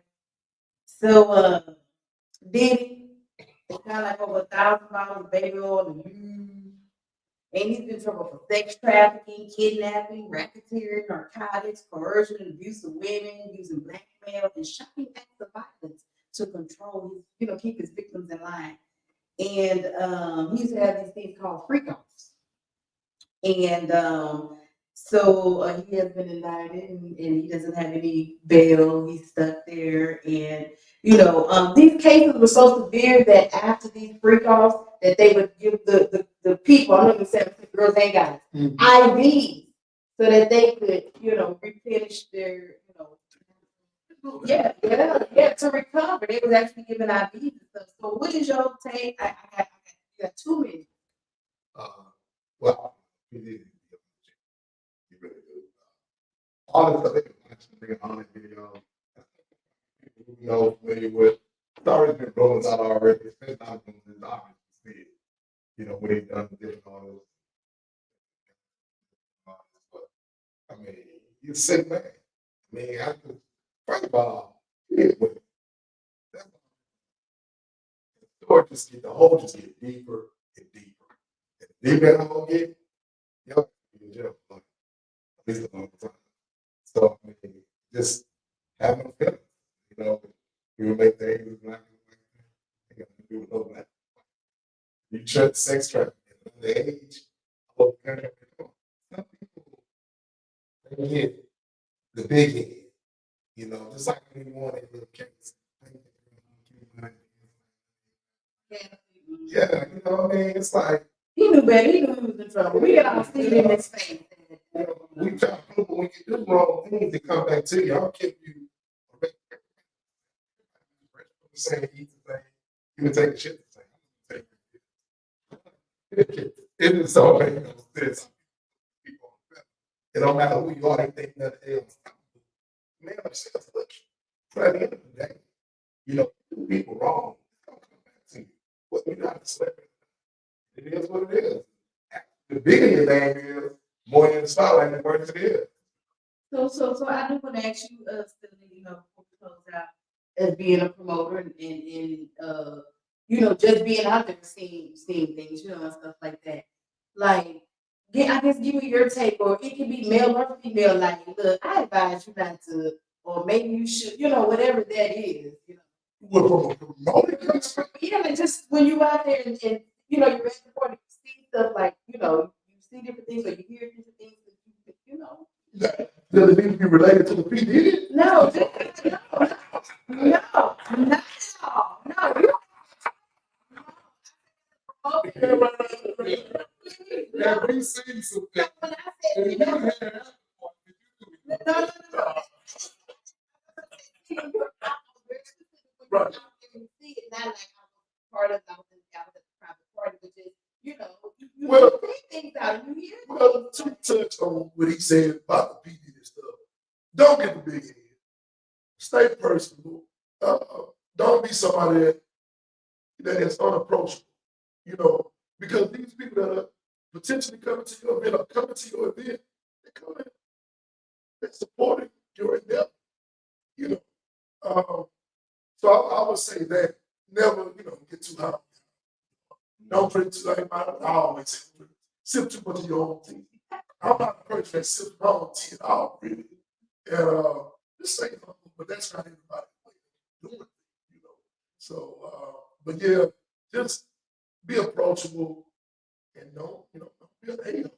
So Diddy, it's kind of like over $1,000 of baby oil to use. And he's been in trouble for sex trafficking, kidnapping, racketeering, narcotics, coercion, and abuse of women, using blackmail, and shocking acts of violence to control his, keep his victims in line. And he used to have these things called freak offs. And so he has been indicted and he doesn't have any bail. He's stuck there. And, these cases were so severe that after these freak offs, that they would give the people, I'm not even saying the girls ain't got it, IVs so that they could, replenish their, to recover. They was actually giving IVs and stuff. So what is your take? I got 2 minutes. Well, he did. He really did. All this other bring on the video. People who know familiar with. It's already been rolling out already. It's been out from the obvious to see it. What he done different on this. But I mean, he's a sick man. I mean, first of all, the story the hole just get deeper and deeper. And the deeper that hole get, you'll be in jail for at least a long time. So I mean, just having feelings, we would make the Asians black and white. We would know that. You check sex trafficking at the age of some people they hit the big head, just like when you want a little case. Yeah, what I mean? It's like He knew better. He knew he was in trouble. We got all see it in his face. we try to prove when you do wrong things, they come back to you. I'll give you the same easy thing. You can take the shit the same. It is so many this. It don't matter who you are, they think nothing else. Man, I'm just look. But at the end of the day, do people wrong. Don't come back to you. What you not slip it is what it is. The bigger your name is, more in the spotlight, the worse it is. So I do want to ask you, still, before we close out, as being a promoter and just being out there seeing things, and stuff like that. Like, I guess give me your take, or it can be male or female. Like, look, I advise you not to, or maybe you should, whatever that is. Well, from a promoting perspective, Yeah, and just when you out there and you're at the party, you see stuff like, you see different things, or you hear different things, does it need to be related to the P. Diddy? No. Have we seen some things? And you have Right. See it not like I'm part of the private party, but just you Well, see things out. You hear well, to touch on what he said about the P. Diddy stuff, don't get the big head. Stay personable. Don't be somebody that is unapproachable. Because these people that are potentially coming to your event or coming to your event, they're coming, they're supporting your endeavor. So I would say that never, get too high. Don't drink too late. I always say, sip too much of your own tea. I'm not the person that sips my own tea at all, really. And just say something, but that's not everybody doing it, So, but yeah, just be approachable and don't be a hater.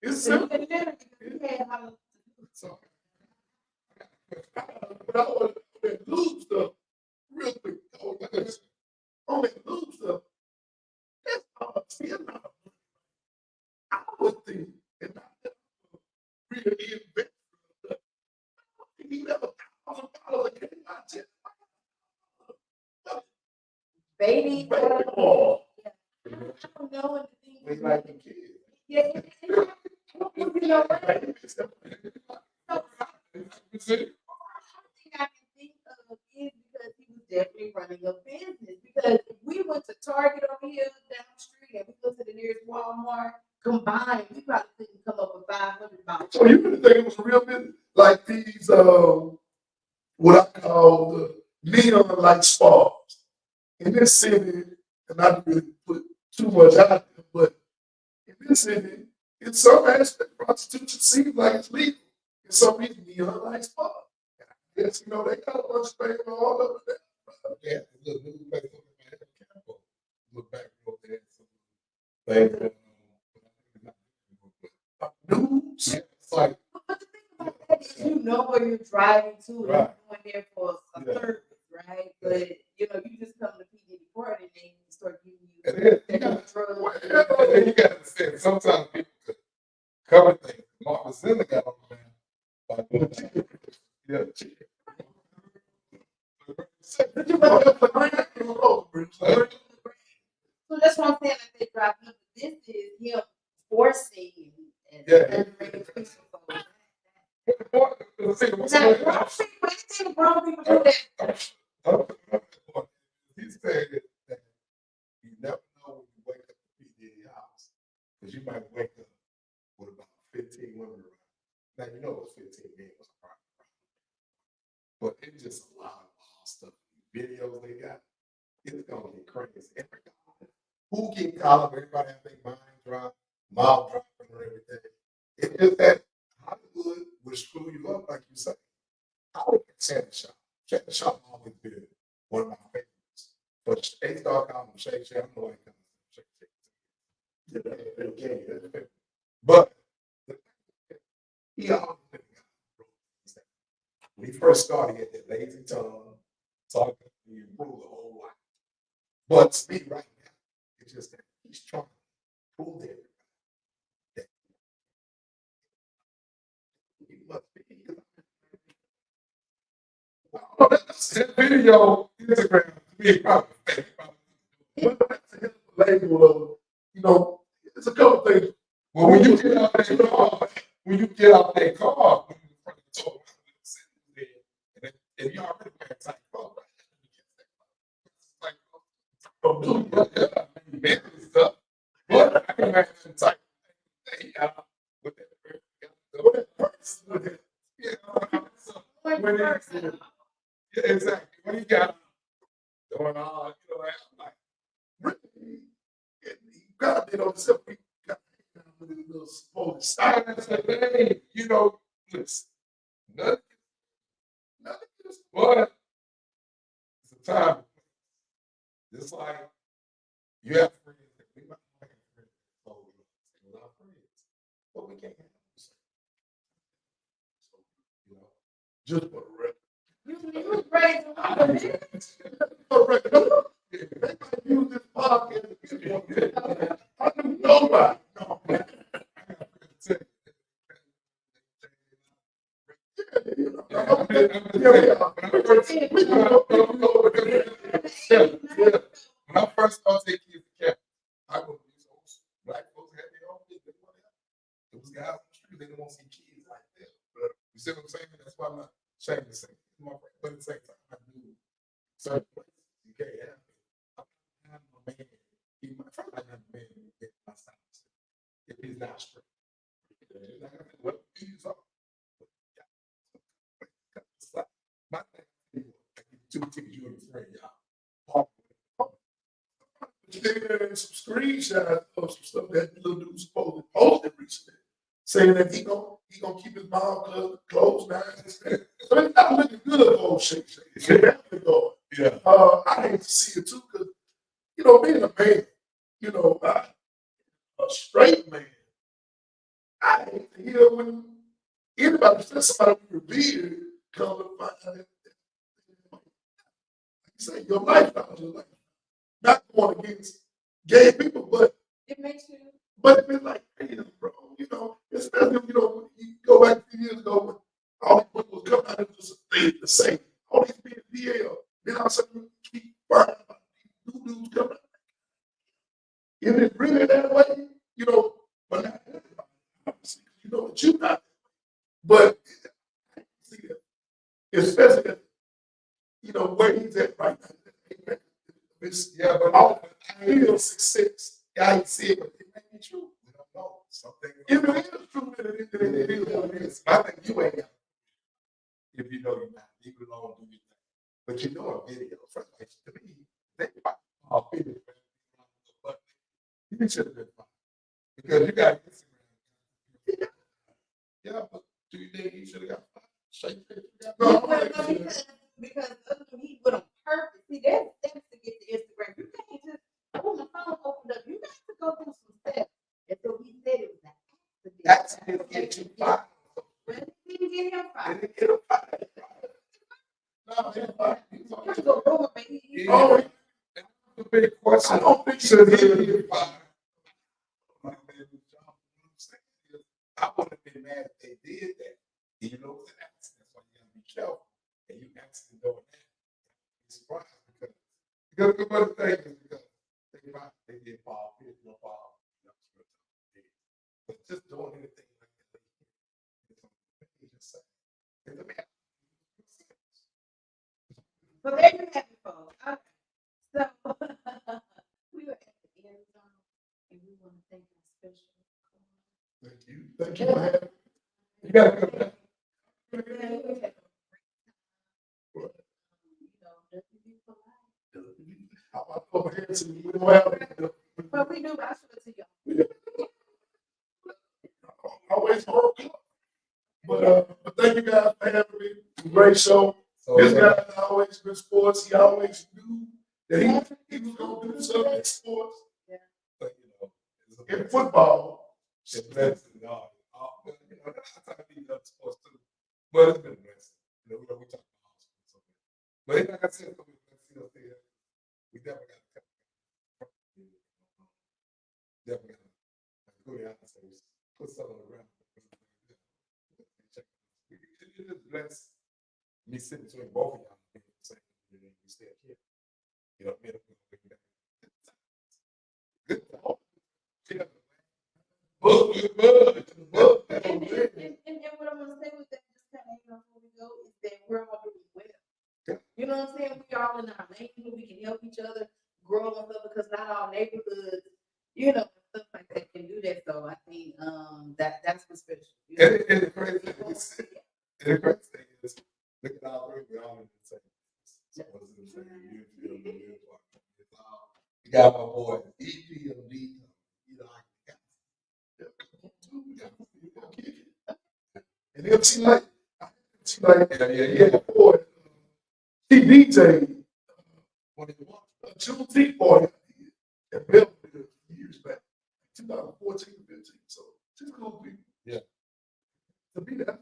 It's simple. So, but I want to lose stuff real quick. On that lose stuff, that's all. See, I would think, and not really invest. He never $1,000 a game. baby. Baby boy. I don't know what to think. We like the kids. Yeah. You see? I can think of is because he was definitely running a business. Because if we went to Target over here down the street and we go to the nearest Walmart combined, we probably couldn't come up with $500. real business. Like these, what I call the neon light spas. In this city, and I didn't really put too much out there, but in this city, in some aspect, prostitution seems like it's legal. In some of these neon light spas. Yes, you know, they got a bunch of things all over there. Yeah, look, look back on my head capital. Look back over there. Things going on. News. Yeah, it's like, But the thing about that is, you know where you're driving to, and Right. you're going there for a Yeah. service, right? But you know, you just come to PD Party and they start giving you and then you got, drugs. and then you got to understand, sometimes people could cover things. Mark Zimmer got on the man. Like, yeah, Did you know that? So that's what I'm saying. Like they drop him. This is him forcing and Yeah. bringing people. What's Now, grown people, anything grown people do that. He's saying that you never know when you wake up to be in your house. Because you might wake up with about 15 women around. Now you know it's 15 men was a problem. But it's just a lot of wild stuff. Videos they got, it's gonna get crazy. Who get caught up, everybody have their mind drop, mouth dropping or everything. It's just that Hollywood will screw you up, like you say. I would get Shannon Sharp. Shannon Sharp always been one of my favorites. But they start calling him Shake Shake. I'm like, Shake Shake. But he always been when he first started, he had that lazy tongue, talking, he ruled the whole life. But to me, right now, it's just that he's trying to prove that he must be. Oh, that video, Instagram, to me, probably fake. But that's a hell of a label of, you know, it's a couple things. Well, when you get out that car, when you get out that car, when you front of the door, and you already wear a tight clothes, right? Like, yeah, man, and stuff. But I can wear some tight. With that purse, with it, you know, when he, yeah, exactly. When he got going on, you know, I'm like, really? He got it on himself. He got with his little supposed style. That's like, hey, you know, listen, nothing, is, but it's a time. Just like you have friends that we might not have friends that follow us, and our friends, but we can't have them. So, you know, just for the record. You was raised For the record, they might use this podcast. I don't know nobody. No, man. When I first started taking kids to camp, I go to these old black folks had their own kids. It was guys on the street, they didn't want to see kids like that. You see what I'm saying? That's why I'm not ashamed to say it. But at the same time, I do certain places. You can't have it. I'm a man. He might try to have a man get my style. If he's not straight. What he's on. My thing is, I get 2 tickets, you and a friend, y'all. But there some screenshots of some stuff that little dude supposedly posted recently, saying that he gonna keep his mouth closed down. So it's not looking good for old Shake Shake. It's definitely going. Yeah. I hate to see it too, because you know, being a man, you know, a straight man, I hate to hear when anybody says somebody we revere come and find out that like you say your lifestyle is your life. Not going against gay people, but it makes you. but it's like, damn, bro, you know, especially you know when you go back a few years ago when all these people was coming out and just the same, all these being DL, then all of a sudden you keep burning about these new dudes coming out. If it's really that way, you know, but not everybody, obviously, you know, that you not, but I see it, especially you know where he's at right now. It's, Yeah, but all real success. I see it, but it may be true. we don't know. Something. If it is true, then it is what it is. I think you ain't got, if you know you're not, leave it alone, do your thing. But you know a video, first of all, to me, they all video, but you should have been fine. Because you got Instagram. Yeah, but do you think you should have got five? Shake it. No, because he would on purpose. See, that's to get the Instagram. You can't just when the phone opened up. You got to go through some steps. And so he said it was an accident. That's to get you fired. Well, he didn't get him fired. Didn't get him fired. No, he fired. You have to go rumor, baby. Oh, the big question. I don't think Should so. he get fired? I wouldn't have been mad if they did that. You know, it's an accident, so you gotta be careful. And you accident doing that. Be surprised because the other thing is because they did fall, no fall, but just doing anything like that, it's just saying. It's a man. So there you have it, folks. Okay. So we were at the end zone, and we want to thank our special. Thank you. Thank you for having me. You gotta come back. Yeah, we had a great time. You know, nothing be polite. How about over here to we don't have it. But we do, I show it to y'all. Always work. But thank you guys for having me. Great show. So, This guy always been sports. He always knew that he was gonna do something in sports. but, you know, it's a In football, it's blessing, God. But, you know, that's how I think other sports too. But it's been a blessing. You know, we talk about hospitals. So, but like I said, we definitely got to come. Definitely got to go down and say, put something on the ground. It is blessed. Me sitting between both of y'all, saying, you know, you stay here. You know, me and good. Yeah. Book, book. And what I'm gonna say with that, just kind of, before we go, is that we're all doing well. You know what I'm saying? We all in our lane, we can help each other grow and stuff because not all neighborhoods, you know, stuff like that can do that. So I think that's what's special. You know? And the crazy thing is, look at all three, we're all in the same. So what's the same? You got my boy, EP and D. You know, and MC Light, yeah. boy, he DJ What do you want? a Juneteenth party at Belvedere years back, 2014, 15. So just cool people. Yeah. To be that,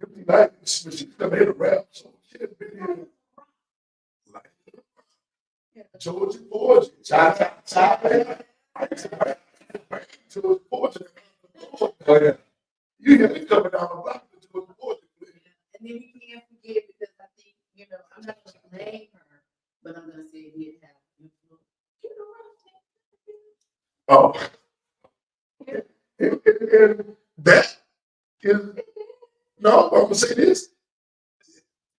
MC Light, she never hit a rap, so she had been here. Like, Georgia, Georgia, Georgia, Georgia. Oh, yeah. You hear me coming down the block to Georgia, Georgia. And then we can't forget because I think, you know, I'm not gonna name her, but I'm gonna say it did have influence. Oh. And that is, no, I'm gonna say this.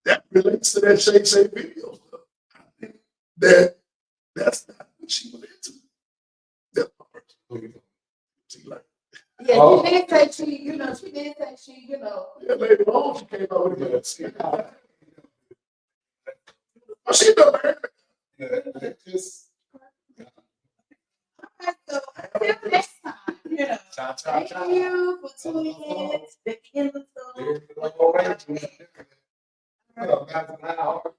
That relates to that Shay video stuff. I think that's not what she was into. That's my person. She like, Yeah, Oh. she did say she, you know. yeah, later on she came out with it. Oh, she done married. Yeah, just Okay, so until next time, you know. Thank you for tuning in to the end of the Like, all right. That's an hour.